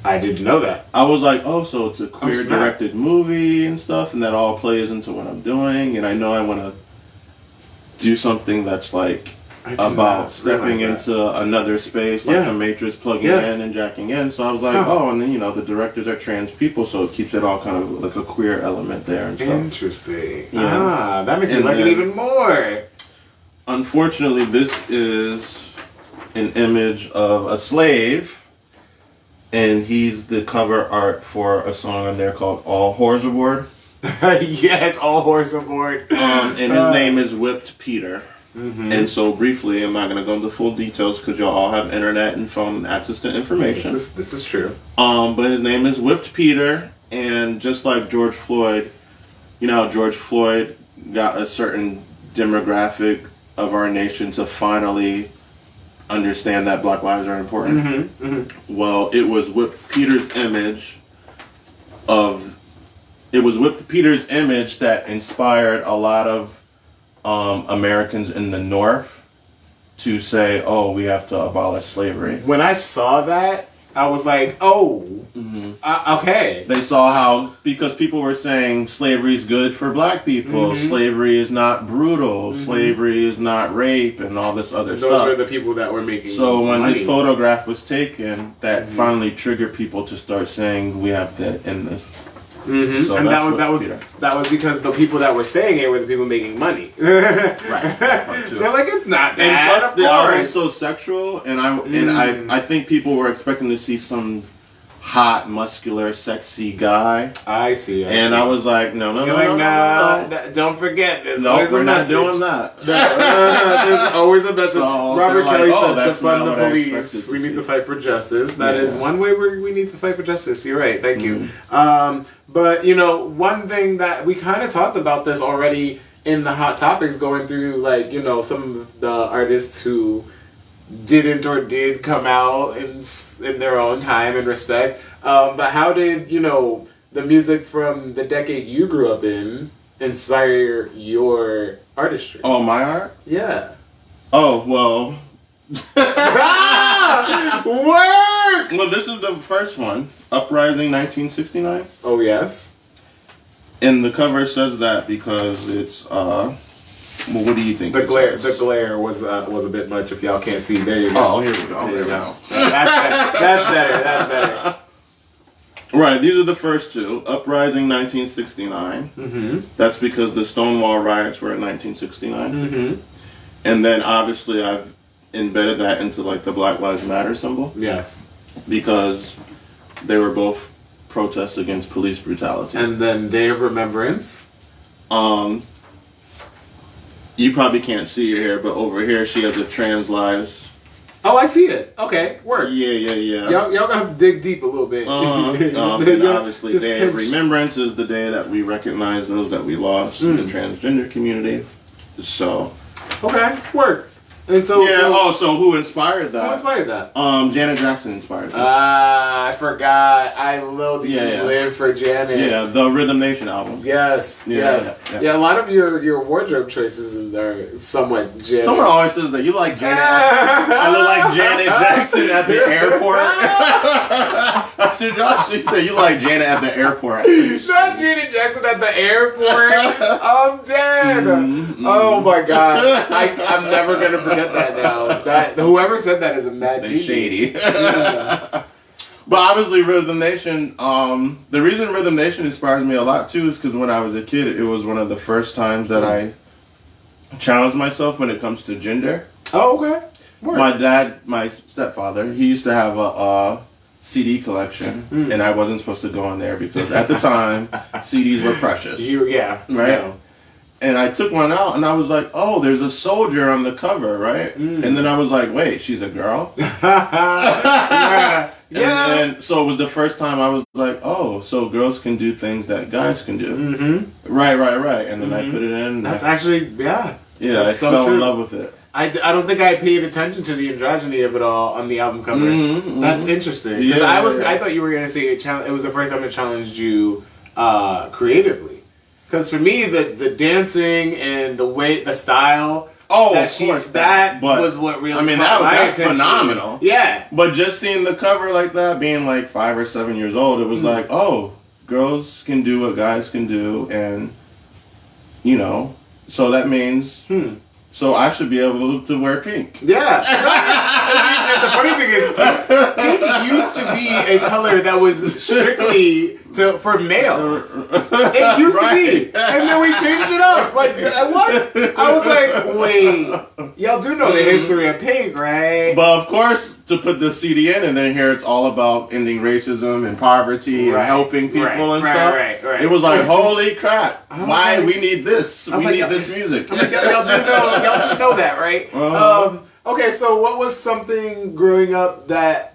I didn't know that. I was like, oh, so it's a queer directed movie and stuff, and that all plays into what I'm doing, and I know I want to do something that's like about stepping into another space, like The Matrix, plugging in and jacking in. So I was like, and then the directors are trans people, so it keeps it all kind of like a queer element there and stuff. Interesting. Yeah. That makes me like it even more. Unfortunately, this is an image of a slave, and he's the cover art for a song on there called All Whores Aboard. Yes, All Whores Aboard. And his name is Whipped Peter. Mm-hmm. And so briefly, I'm not going to go into full details because y'all all have internet and phone access to information. This is true. But his name is Whipped Peter, and just like George Floyd, George Floyd got a certain demographic of our nation to finally understand that Black lives are important. Mm-hmm. Mm-hmm. Well, it was Whipped Peter's image that inspired a lot of Americans in the North to say, oh, we have to abolish slavery. When I saw that, I was like, okay. They saw how, because people were saying slavery is good for black people, slavery is not brutal, slavery is not rape, and all this other stuff. Those were the people that were making So when money. his photograph was taken, that finally triggered people to start saying, we have to end this. Mm-hmm. So and that was because the people that were saying it were the people making money. Right. They're like, it's not that. And plus, of the course. album's so sexual, and I think people were expecting to see some hot, muscular, sexy guy. I see. I was like, no. Don't forget, there's No, always we're a not message. doing that. There's always a message. So Robert they're Kelly like, said, that's defund not the what I police. expected We to need see. to fight for justice. That is one way we need to fight for justice. You're right. Thank you. But, one thing that we kind of talked about this already in the Hot Topics, going through, like, some of the artists who didn't or did come out in their own time and respect. But how did, the music from the decade you grew up in inspire your artistry? Oh, my art? Yeah. Oh, well. Work! Well, this is the first one, Uprising 1969. Oh, yes? And the cover says that because it's, well, what do you think? The glare was a bit much. If y'all can't see, there you go. Oh, here we go. There you go. That's better. Right, these are the first two. Uprising 1969. Mm-hmm. That's because the Stonewall riots were in 1969. Mm-hmm. And then obviously I've embedded that into like the Black Lives Matter symbol. Yes. Because they were both protests against police brutality. And then Day of Remembrance. You probably can't see her here, but over here she has a Trans Lives Oh, I see it. Okay, work. Yeah. Y'all gonna have to dig deep a little bit. And obviously, Just Day of pinch. Remembrance is the day that we recognize those that we lost in the transgender community. So, Okay, work. And so so who inspired that? who inspired that? Janet Jackson inspired that. I forgot. I live for Janet. Yeah, the Rhythm Nation album. Yes. Yeah. A lot of your wardrobe choices are somewhat Janet. Someone always says that you like Janet. I look like Janet Jackson at the airport. I said, she said you like Janet at the airport. Not Janet Jackson at the airport. I'm dead. Oh my god. I'm never gonna forget that now. That whoever said that is a mad They genius. shady. Yeah. But obviously, Rhythm Nation. The reason Rhythm Nation inspires me a lot too is because when I was a kid, it was one of the first times that I challenged myself when it comes to gender. Oh, okay. Word. My dad, my stepfather, he used to have a CD collection, and I wasn't supposed to go in there because at the time, CDs were precious. Right? Right? And I took one out, and I was like, oh, there's a soldier on the cover, right? And then I was like, wait, she's a girl? Yeah. And so it was the first time I was like, oh, so girls can do things that guys can do. Mm-hmm. Right. And then I put it in. That's actually, Yeah, that's I so fell true. in love with it. I don't think I paid attention to the androgyny of it all on the album cover. That's interesting. 'Cause Yeah. I thought you were gonna say it was the first time it challenged you creatively. Because for me, the dancing and the style. Oh, that of course. that but, was what really. I mean, caught my that's attention. phenomenal. Yeah. But just seeing the cover like that, being like 5 or 7 years old, it was like, oh, girls can do what guys can do, and so that means. So I should be able to wear pink. Yeah. And the funny thing is, pink used to be a color that was strictly for males. It used to be. And then we changed it up. Like, what? I was like, wait, y'all do know the history of pink, right? But of course, to put the CD in and then here it's all about ending racism and poverty and helping people and stuff. Right. It was like, holy crap, why like- we need this? We like, need this music. Y'all do know that, right? Okay, so what was something growing up that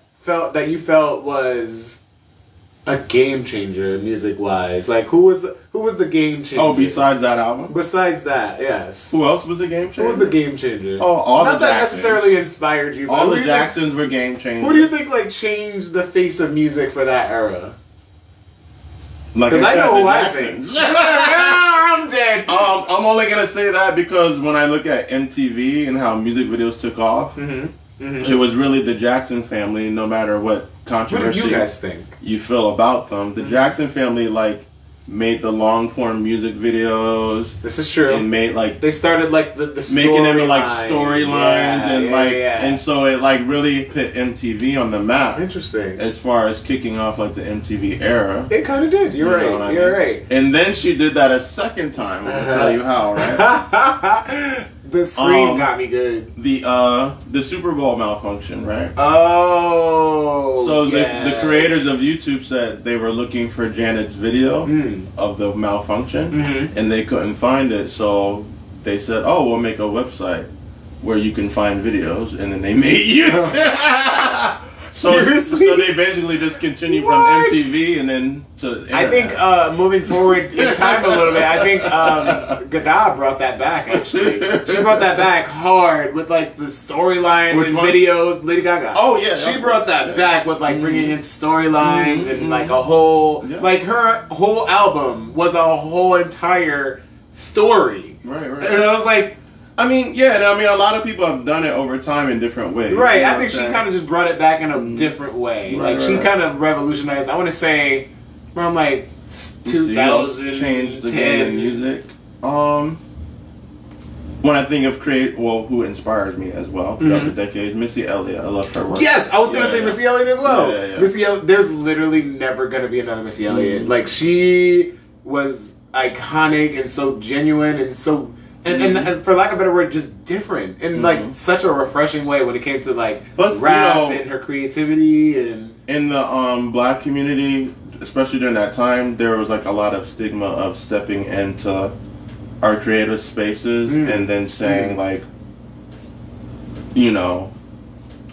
you felt was a game changer music wise? Like who was the game changer? Oh, besides that album? Besides that, yes. Who else was the game changer? Who was the game changer? Oh, all Not the that Jacksons. necessarily inspired you, but All who the do you think- Jacksons were game changers. Who do you think like changed the face of music for that era? Like Because I said, know the who I Jacksons. think. I'm dead. I'm only gonna say that because when I look at MTV and how music videos took off, it was really the Jackson family. No matter what What controversy do you guys think? you feel about them, the Jackson family made the long form music videos. This is true. And made They started like the making them storyline. storylines and yeah. and so it really put MTV on the map Interesting. as far as kicking off the MTV era. It kind of did. You're You know what right. I You're mean? right. And then she did that a second time. I'll tell you how, right? The scream got me good. The Super Bowl malfunction, right? Oh. So the yes. creators of YouTube said they were looking for Janet's video of the malfunction, and they couldn't find it. So they said, "Oh, we'll make a website where you can find videos," and then they made YouTube. Seriously? So they basically just continued from What? MTV and then to internet. I think moving forward in time a little bit, I think Gaga brought that back. Actually, she brought that back hard with the storylines Which and one? videos. Lady Gaga. Oh, yeah, she yeah. brought that back with bringing in storylines and a whole her whole album was a whole entire story. Right. And I was like. I mean, yeah, and I mean, a lot of people have done it over time in different ways. Right, You know I what think I'm she saying? kind of just brought it back in a different way. Right, She right. kind of revolutionized. I want to say around See who else 2010. changed the game in music. When I think of who inspires me as well throughout the decades, Missy Elliott. I love her work. Yes, I was gonna say Missy Elliott as well. Yeah. Missy Elliott. There's literally never gonna be another Missy Elliott. She was iconic and so genuine and so. And for lack of a better word, just different in such a refreshing way when it came to Plus, rap you know, and her creativity and in the black community, especially during that time, there was a lot of stigma of stepping into our creative spaces and then saying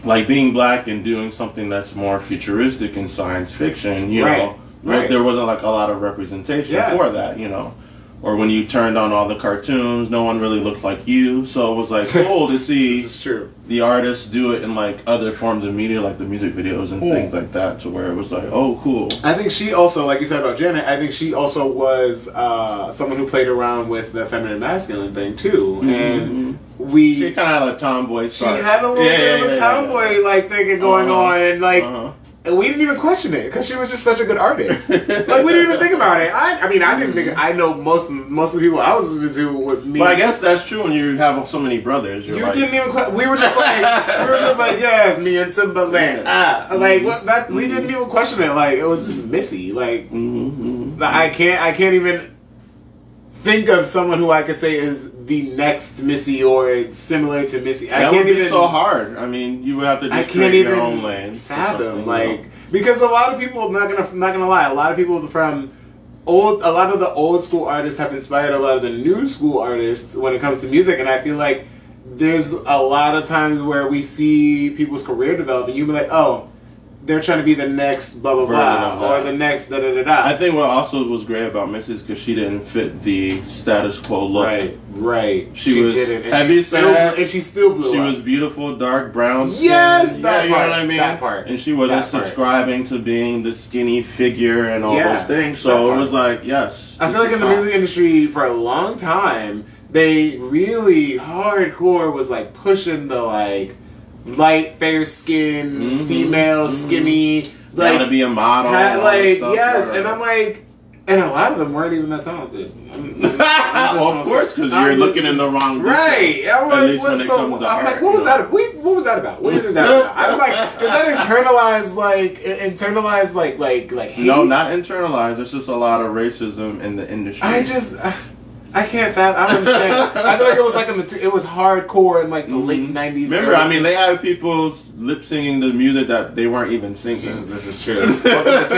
like being black and doing something that's more futuristic in science fiction, you know, right. there wasn't like a lot of representation for that, you know. Or when you turned on all the cartoons, no one really looked like you. So it was like cool to see This is true. the artists do it in like other forms of media, like the music videos and things like that, to where it was like, oh, cool. I think she also, like you said about Janet, I think she also was someone who played around with the feminine masculine thing too. And she kind of had a tomboy side. She had a little bit of a tomboy like thing going on, and like. And we didn't even question it because she was just such a good artist. Like we didn't even think about it. I mean, I didn't think. I know most of the people I was listening to with me. But I guess that's true when you have so many brothers. You like, didn't even. We were just like, yes, me and Simba Land. Like what? That we didn't even question it. Like it was just Missy. Like I can't even think of someone who I could say is the next Missy or similar to Missy. That would be so hard. I mean, you would have to just create your own lane. Fathom, like, because a lot of people, not gonna lie, a lot of people from a lot of the old school artists have inspired a lot of the new school artists when it comes to music, and I feel like there's a lot of times where we see people's career develop, and you be like, oh, they're trying to be the next blah blah blah or the next da da da da. I think what also was great about Missy is because she didn't fit the status quo look. Right. She didn't. And she still blew up. She was beautiful, dark brown skin. Yes, that part. You know what I mean? That part. And she wasn't subscribing to being the skinny figure and all those things. So it was like, yes. I feel like in the music industry for a long time, they really hardcore was like pushing the like light, fair skin, female, skinny. Like, gotta be a model. And I'm like, and a lot of them weren't even that talented. Well, of course, because you're looking in the wrong direction. Right. I'm like, what was that? What was that about? What is that about? I'm like, is that internalized hate? No, not internalized. There's just a lot of racism in the industry. I can't fathom. I don't understand. I feel like it was like it was hardcore in like the late '90s. Remember, I mean, they had people lip singing the music that they weren't even singing. This is true. But like,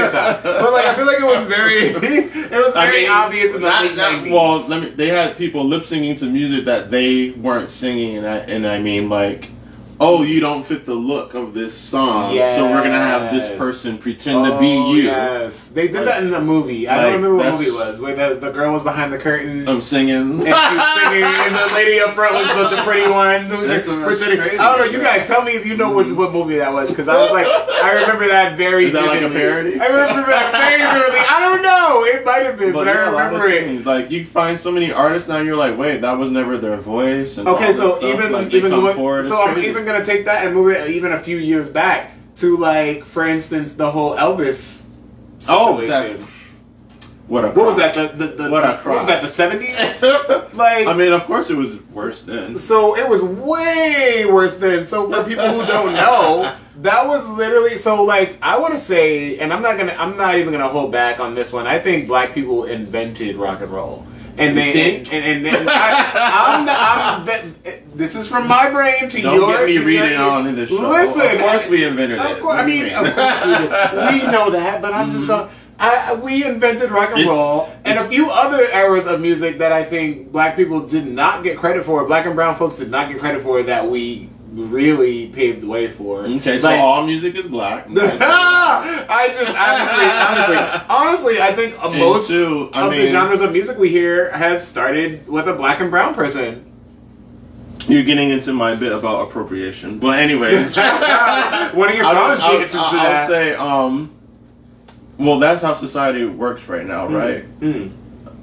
I feel like it was very obvious in the late '90s. Well, they had people lip singing to music that they weren't singing, and I mean, like, oh, you don't fit the look of this song, so we're gonna have this person pretend to be you. Yes, they did that in the movie. I don't remember what movie it was, where the girl was behind the curtain. I'm singing. And she was singing, and the lady up front was the pretty one who was just pretending. I don't know. You guys tell me if you know what movie that was, because I was like, I remember that very. Is that like a parody? I remember that very vividly. I don't know. It might have been, but I remember it. Like, you find so many artists now, you're like, wait, that was never their voice. And okay, so I'm even gonna take that and move it even a few years back to, like, for instance, the whole Elvis situation. What was that? What was that? The 70s? Like, I mean, of course, it was worse then. So it was way worse then. So for people who don't know, that was literally like, I want to say, and I'm not even gonna hold back on this one. I think black people invented rock and roll. And then, this is from my brain to yours. Don't get me reading on in this show. Listen, of course we invented it. Of course we did. We know that, but I'm just going. We invented rock and roll and a few other eras of music that I think black people did not get credit for. Black and brown folks did not get credit for that we really paved the way for. Okay, so all music is black. Honestly, I think most of the genres of music we hear have started with a black and brown person. You're getting into my bit about appropriation, but anyways, one of your songs gets into that. I'll say, well, that's how society works right now, right?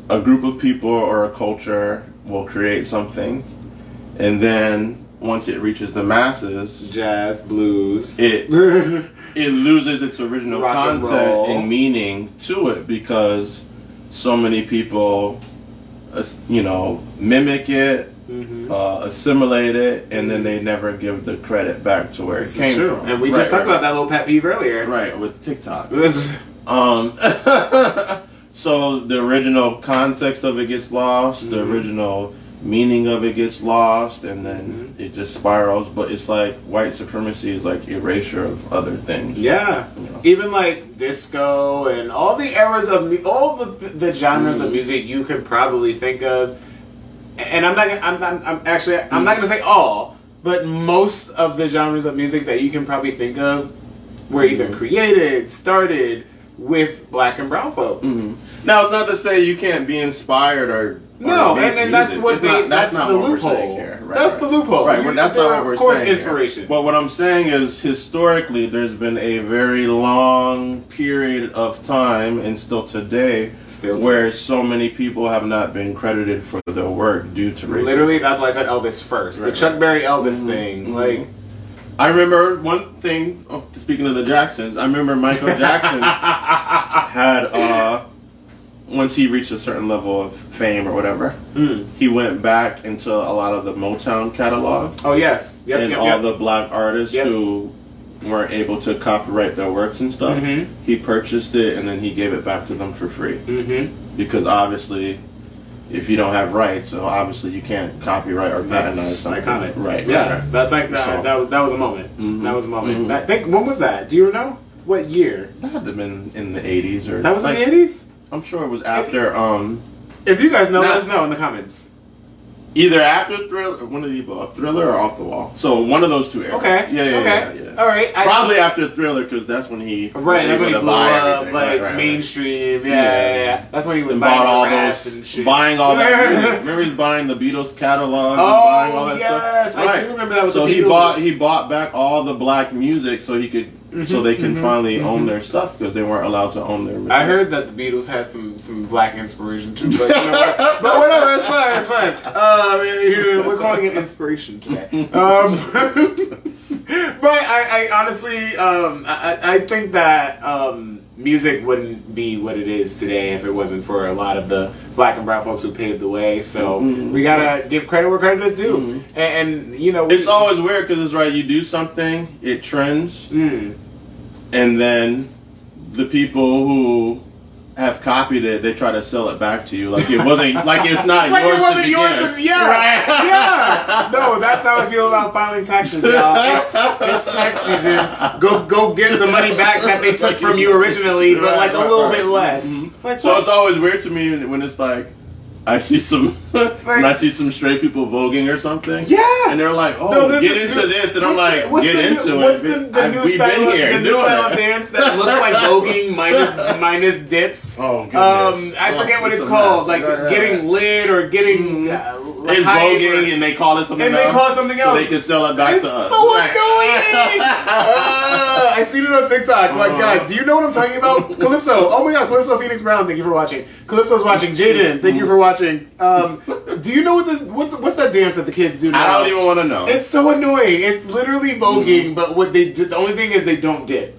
A group of people or a culture will create something, and then once it reaches the masses, jazz, blues, it loses its original content and meaning to it because so many people, mimic it, assimilate it, and then they never give the credit back to where it came from. And we just talked about that little pet peeve earlier, right? With TikTok. So the original context of it gets lost. The original meaning of it gets lost, and then it just spirals. But it's like white supremacy is like erasure of other things. Yeah, even like disco and all the eras of all the genres of music you can probably think of. And I'm not gonna say all, but most of the genres of music that you can probably think of were either created, started with black and brown folk. Now, it's not to say you can't be inspired or no, make and that's music. what they. That's not the what we're loophole. saying here. Right, that's the loophole. Right, that's not what we're of course, saying. Inspiration. But what I'm saying is, historically, there's been a very long period of time, and still today, where so many people have not been credited for their work due to racism. Literally, that's why I said Elvis first. Right, the Chuck Berry Elvis thing, like. I remember one thing. Speaking of the Jacksons, I remember Michael Jackson had. Once he reached a certain level of fame or whatever, he went back into a lot of the Motown catalog. Oh yes, and all the black artists who weren't able to copyright their works and stuff. He purchased it and then he gave it back to them for free. Because obviously, if you don't have rights, so obviously you can't copyright or patentize something. Iconic, right? Yeah, right. that's like that. So, that was a moment. That was a moment. I think when was that? Do you know what year? That had to have been in the 80s or. That was in the 80s. I'm sure it was after. If you guys know, let us know in the comments. Either after Thriller, when did he blow up? Thriller or Off the Wall? So one of those two eras. Okay. Yeah. All right. Probably after Thriller, because that's when he that's when he blew up, like mainstream. Yeah. That's when he was buying all those, and shit. buying all that music. Remember, he's buying the Beatles catalog. And buying all that yes, stuff. I do remember that. So he bought back all the black music, so he could. So they can finally own their stuff because they weren't allowed to own their music. I heard that the Beatles had some black inspiration too, but you know what? But whatever, it's fine. We're calling it inspiration today. But I honestly, I think that music wouldn't be what it is today if it wasn't for a lot of the black and brown folks who paved the way. So we gotta give credit where credit is due. And you know, it's always weird because it's right. You do something, it trends, and then the people who have copied it, they try to sell it back to you like it wasn't, like it's not like yours. It wasn't to yours. begin. Yeah. No, that's how I feel about filing taxes, y'all. It's tax season. Go get the money back that they took from you originally, but like a little bit less. Like, so it's always weird to me when it's like I see some when I see some straight people voguing or something. Yeah. And they're like, get into this, and I'm like, get into it. We've been here. The new style of dance that looks like voguing minus dips. Oh goodness. I forget what it's called. Like getting lit or getting. It's voguing, and they call it something else. And they call it something else. So they can sell it back to us. It's so annoying! I seen it on TikTok. Like, guys, do you know what I'm talking about? Calypso. Oh my god, Calypso Phoenix Brown, thank you for watching. Calypso's watching. Jaden, thank you for watching. Do you know what's that dance that the kids do now? I don't even want to know. It's so annoying. It's literally voguing, but what they do, the only thing is they don't dip.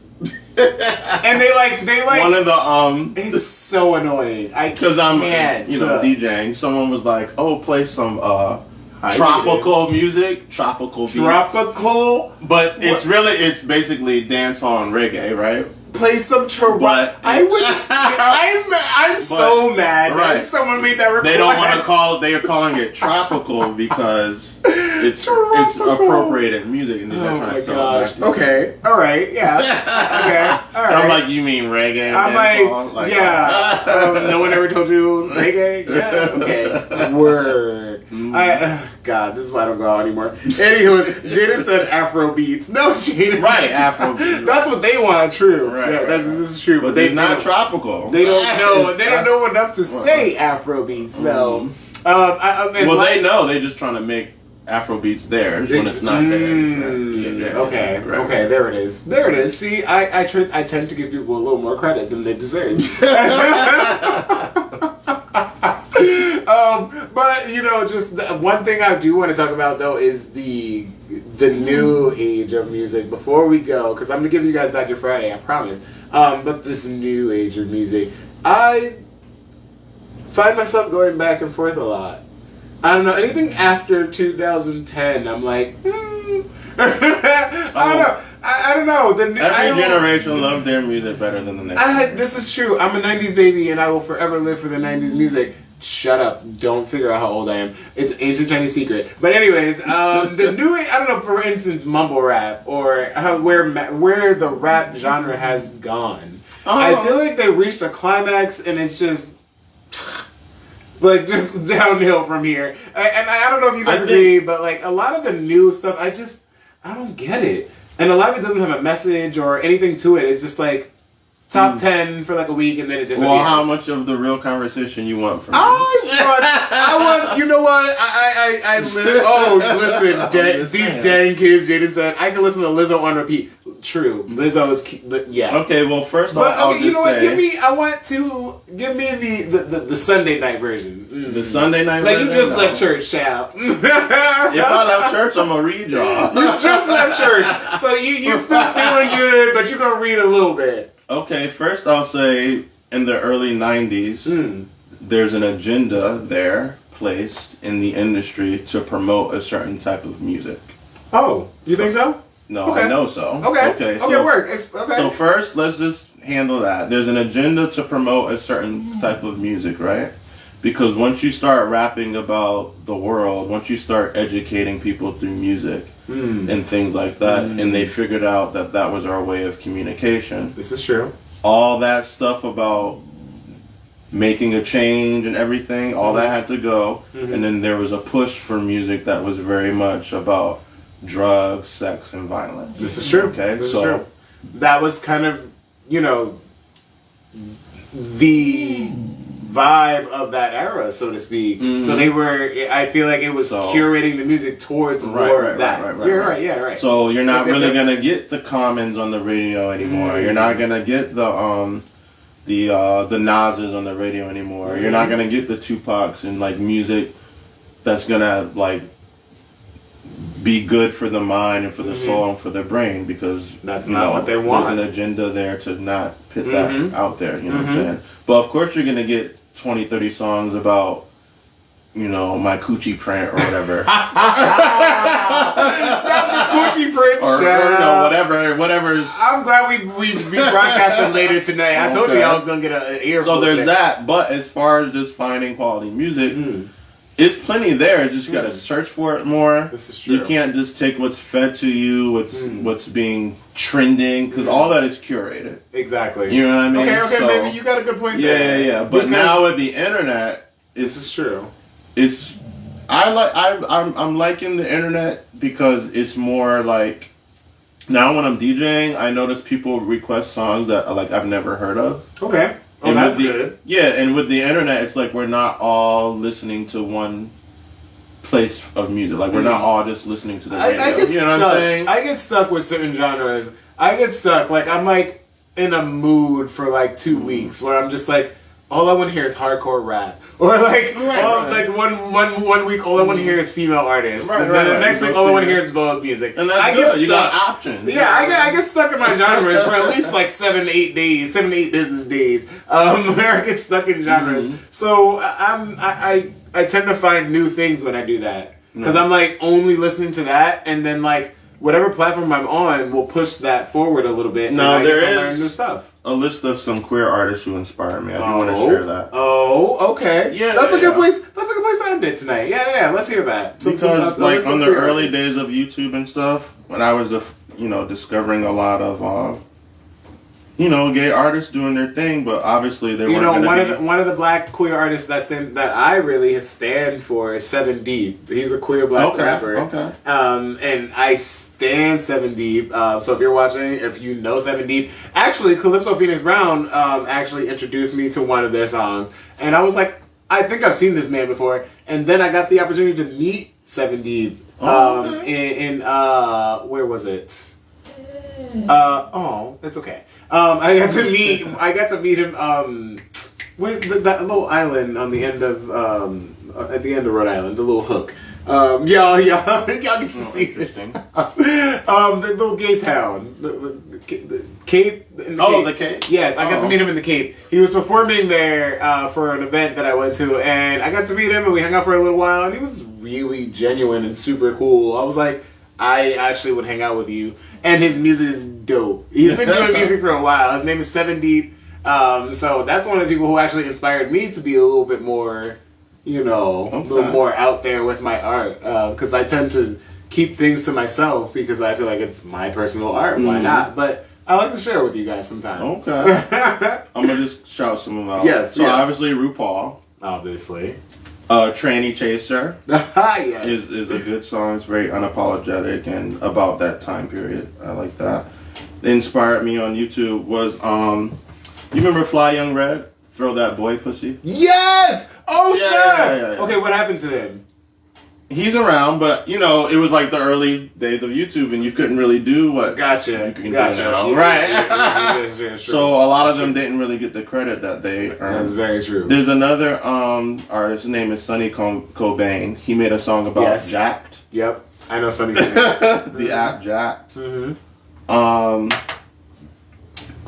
And they like one of the it's so annoying. Because I'm DJing. Someone was like, play some tropical music, tropical beats. But it's basically dance hall and reggae, right? Play some but I'm so mad that someone made that request. They don't want to they are calling it tropical because it's appropriated music and they're trying to sell it back to you. Okay, alright, yeah. Okay, alright. I'm like, you mean reggae? I'm like yeah. No one ever told you it was reggae? Yeah, okay. Word. God, this is why I don't go out anymore. Anywho, Jaden said Afro beats. No, Jaden. Right, Afro beats. That's what they want, true. Right, yeah, right. This is true. But they're not tropical. They don't know. They don't know enough to say Afro beats, no. They know. They're just trying to make Afro beats theirs when it's not theirs. Okay, there it is. There it is. See, I tend to give people a little more credit than they deserve. But just one thing I do want to talk about though is the new age of music. Before we go, because I'm gonna give you guys back your Friday, I promise. But this new age of music, I find myself going back and forth a lot. I don't know, anything after 2010, I'm like, I don't know. Every generation loved their music better than the next. This is true. I'm a 90s baby and I will forever live for the 90s music. Shut up. Don't figure out how old I am. It's an ancient Chinese secret. But anyways, the new, I don't know, for instance, mumble rap or where the rap genre has gone. I feel like they reached a climax and it's just... Like, just downhill from here. And I don't know if you guys agree, but like a lot of the new stuff, I don't get it. And a lot of it doesn't have a message or anything to it. It's just like top 10 for like a week and then it disappears. Well, how much of the real conversation you want from me? I want, you know what? Listen, these dang kids, Jaden said, I can listen to Lizzo on repeat. True. Lizzo's, yeah. Okay, well, first off, I'll just say... Give me the Sunday night version. The Sunday night version? Like, you just left church, child. If I left church, I'm going to read y'all. You just left church. So you still feeling good, but you're going to read a little bit. Okay, first I'll say, in the early 90s, there's an agenda there placed in the industry to promote a certain type of music. Oh, you think so? No, okay. I know so. Okay, work. Okay. So first, let's just handle that. There's an agenda to promote a certain type of music, right? Because once you start rapping about the world, once you start educating people through music and things like that, and they figured out that that was our way of communication. This is true. All that stuff about making a change and everything, all that had to go. And then there was a push for music that was very much about drugs, sex, and violence. This is true. Okay, this is true. That was kind of, the vibe of that era, so to speak. So they were, I feel like it was curating the music towards more of that. Right. So you're not really going to get the Commons on the radio anymore. You're not going to get the Nas's on the radio anymore. You're not going to get the Tupacs and like music that's going to like be good for the mind and for the soul and for the brain, because that's not what they want. There's an agenda there to not put that out there, you know what I'm saying? But of course you're going to get 20, 30 songs about, my coochie print or whatever. Not the coochie print, or whatever's... I'm glad we broadcasted later tonight. I told you I was going to get an earful. So there's that, but as far as just finding quality music... It's plenty there. Just you gotta search for it more. This is true. You can't just take what's fed to you, what's being trending, because all that is curated. Exactly. You know what I mean? Okay, so, maybe you got a good point there. Yeah. But now with the internet, this is true. I'm liking the internet because it's more like, now when I'm DJing, I notice people request songs that I've never heard of. Okay. Oh, that's good. Yeah, and with the internet, it's like we're not all listening to one place of music. Like, we're not all just listening to the radio. I get you know stuck. What I'm saying? I get stuck with certain genres. I get stuck. Like, I'm like in a mood for like 2 weeks where I'm just like, all I want to hear is hardcore rap. Or like, one week, all I want to hear is female artists. The next week, all I want to hear is Vogue music. And that's good. You got options. Yeah, I get stuck in my genres for at least like 7 to 8 business days. Where I get stuck in genres. So I tend to find new things when I do that. Because I'm like only listening to that, and then like whatever platform I'm on will push that forward a little bit. No, there is learn new stuff. A list of some queer artists who inspire me. I do want to share that. Oh, okay. Yeah, that's a good place. That's a good place to end it tonight. Yeah. Let's hear that. Because like on the early days of YouTube and stuff, when I was discovering a lot of gay artists doing their thing, but obviously they weren't one of the black queer artists that I really stand for is 7 Deep. He's a queer black rapper. Okay. And I stand 7 Deep. So if you're watching, if you know 7 Deep, actually Calypso Phoenix Brown actually introduced me to one of their songs, and I was like, I think I've seen this man before, and then I got the opportunity to meet 7 Deep in where was it? It's okay. I got to meet him. Where's that little island on the end of at the end of Rhode Island, the little hook. Y'all get to see this. The little gay town, the Cape. The Cape. Yes, I got to meet him in the Cape. He was performing there for an event that I went to, and I got to meet him, and we hung out for a little while, and he was really genuine and super cool. I was like, I actually would hang out with you. And his music is dope. He's been doing music for a while. His name is 7 Deep. So that's one of the people who actually inspired me to be a little bit more, a little more out there with my art. Because I tend to keep things to myself because I feel like it's my personal art. Why not? But I like to share it with you guys sometimes. Okay. I'm going to just shout some of them out. Yes. So obviously RuPaul. Obviously. Tranny Chaser Yes. is a good song. It's very unapologetic and about that time period. I like that. It inspired me on YouTube was you remember Fly Young Red? Throw That Boy Pussy? Yes! Oh, snap! Yeah. Okay, what happened to him? He's around, but you know, it was like the early days of YouTube, and you couldn't really do what Gotcha. you can do Gotcha. now. Yeah, Right. yeah, So a lot of them didn't really get the credit that they That's earned. very true. There's another artist. His name is Sonny Cobain. He made a song about Yes. Jacked. Yep. I know Sonny. The app Jacked. Mm-hmm.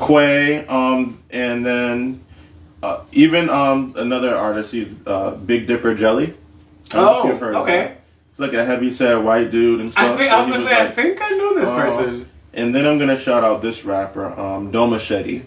Quay. And then even another artist. He's Big Dipper Jelly. I don't know if you've heard of that. It's like a heavy set white dude and stuff. I was gonna say, I think I know this person. And then I'm gonna shout out this rapper, Domachete.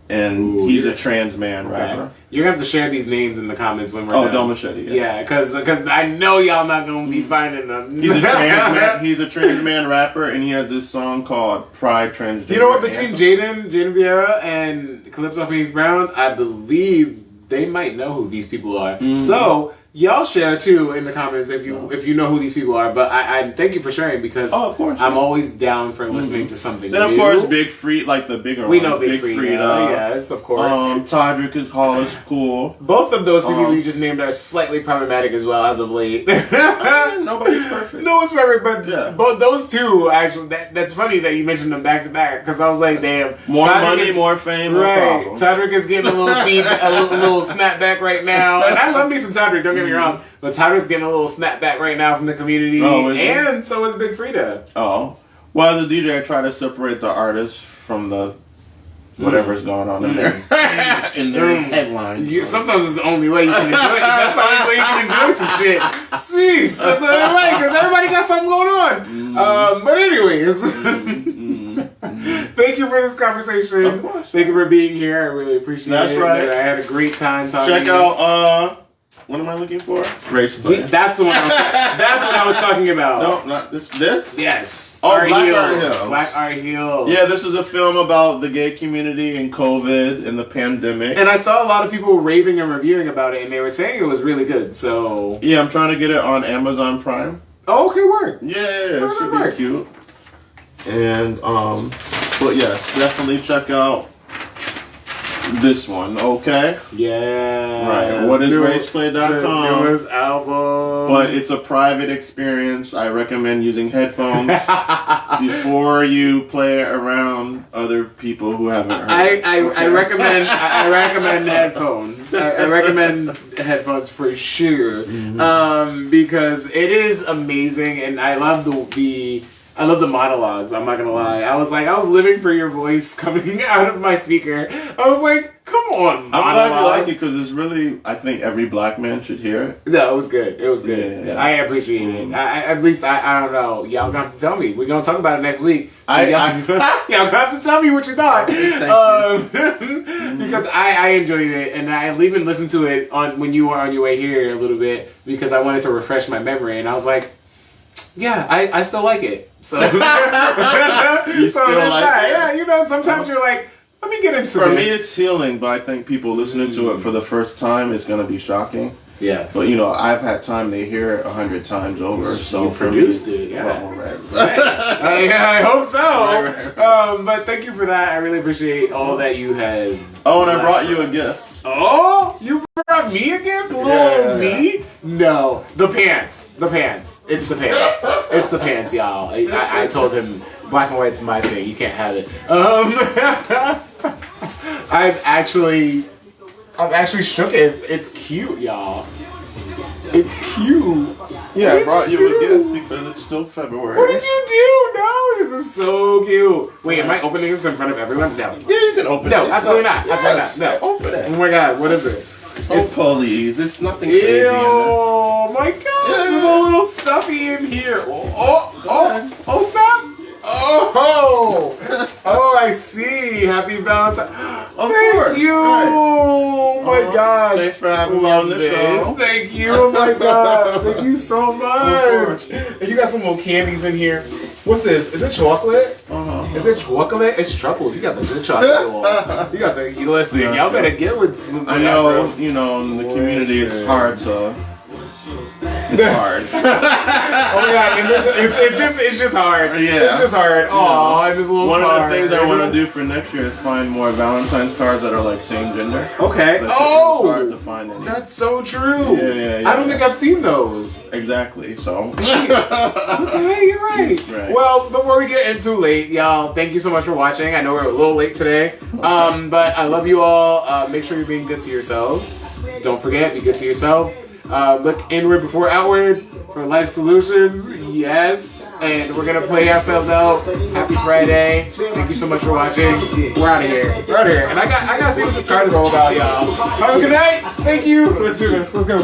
And he's a trans man rapper. You're gonna have to share these names in the comments when we're done. Domachete. Yeah, because I know y'all not gonna be finding them. He's a trans man. He's a trans man rapper, and he has this song called "Pride Transgender." You know what? Between Jaden Vieira and Calypso Phoenix Brown, I believe they might know who these people are. So y'all share too in the comments if you know who these people are. But I thank you for sharing because of course, I'm always down for listening to something. Then of course, Big Free, like the bigger we ones. know Big Frida. Yes, of course. Todrick is Hall is cool. Both of those two people you just named are slightly problematic as well as of late. Nobody's perfect. No one's perfect, but both those two actually. That's funny that you mentioned them back to back because I was like, damn, more money, more fame, more problems. Todrick is getting a little a little snapback right now, and I love me some Todrick. Don't get me wrong, but Todrick's getting a little snapback right now from the community, and so is Big Frida. Oh, well, as a DJ, I try to separate the artist from the whatever's going on in there in their headlines. Sometimes it's the only way you can enjoy it. That's the only way you can enjoy some shit. Jeez, that's the only way because everybody got something going on. But anyways. Thank you for this conversation. Of course. Thank you for being here. I really appreciate it. That's right. I had a great time talking to you. Check out, what am I looking for? Race Play. That's the one that's what I was talking about. No, not this. This? Yes. Oh, Black Art Hill. Black Art Hill. Yeah, this is a film about the gay community and COVID and the pandemic. And I saw a lot of people raving and reviewing about it, and they were saying it was really good. So yeah, I'm trying to get it on Amazon Prime. Oh, okay, work. Yeah, it should be cute. And but yes, definitely check out this one, okay? Yeah. Right. What is raceplay.com? The newest album. But it's a private experience. I recommend using headphones before you play around other people who haven't heard. I recommend headphones. I recommend headphones for sure. Because it is amazing, and I love I love the monologues, I'm not gonna lie. I was living for your voice coming out of my speaker. I was like, come on, monologue. I'm glad you like it because it's really, I think every black man should hear it. No, it was good. It was good. Yeah. I appreciate it. At least I don't know. Y'all gonna have to tell me. We're gonna talk about it next week. So y'all gonna have to tell me what you thought. Because I enjoyed it, and I even listened to it when you were on your way here a little bit because I wanted to refresh my memory, and I was like, yeah, I still like it. So you still like it? Yeah, you know, sometimes you're like, let me get into For this. me, it's healing, but I think people listening to it for the first time is going to be shocking. Yes. But, you know, I've had time to hear it 100 times over, so you for produced me, it, yeah. a lot more rad. I hope so. Right. But thank you for that. I really appreciate all that you had. Oh, and I brought you a gift. Oh, you brought me a gift? Little me? No. The pants. It's the pants. It's the pants, y'all. I told him black and white's my thing. You can't have it. I've actually shook it. It's cute, y'all. It's cute. Yeah, I brought you a gift because it's still February. What did you do? No, this is so cute. Wait, am I opening this in front of everyone? No. Yeah, you can open it. No, absolutely not. Yes, Absolutely not. No. open it. Oh my god, what is it? It's please. It's nothing crazy. Ew, oh my god, there's a little stuffy in here. Oh, stop. Oh, I see. Happy Valentine. Thank you. Right. Oh my gosh. Thanks for having me on the show. Thank you. Oh my god. Thank you so much. And you got some little candies in here. What's this? Is it chocolate? Uh-huh. Is it chocolate? It's truffles. You got the good chocolate. You got the. Listen, y'all better get with I know, Ephraim. you know, in the community it's hard to. It's hard. Oh my god, it's just hard. Yeah. It's just hard. Oh, and this little One card. of the things I want to do for next year is find more Valentine's cards that are like same gender. Okay. It's hard to find any. That's so true. Yeah. I don't think I've seen those. Exactly. So. Okay, you're right. Well, before we get into late, y'all, thank you so much for watching. I know we're a little late today, but I love you all. Make sure you're being good to yourselves. Don't forget, be good to yourself. Look inward before outward for life solutions. Yes. And we're going to play ourselves out. Happy Friday. Thank you so much for watching. We're out of here. We're out of here. And I got to see what this card is all about, y'all. Have a good night. Thank you. Let's do this. Let's go.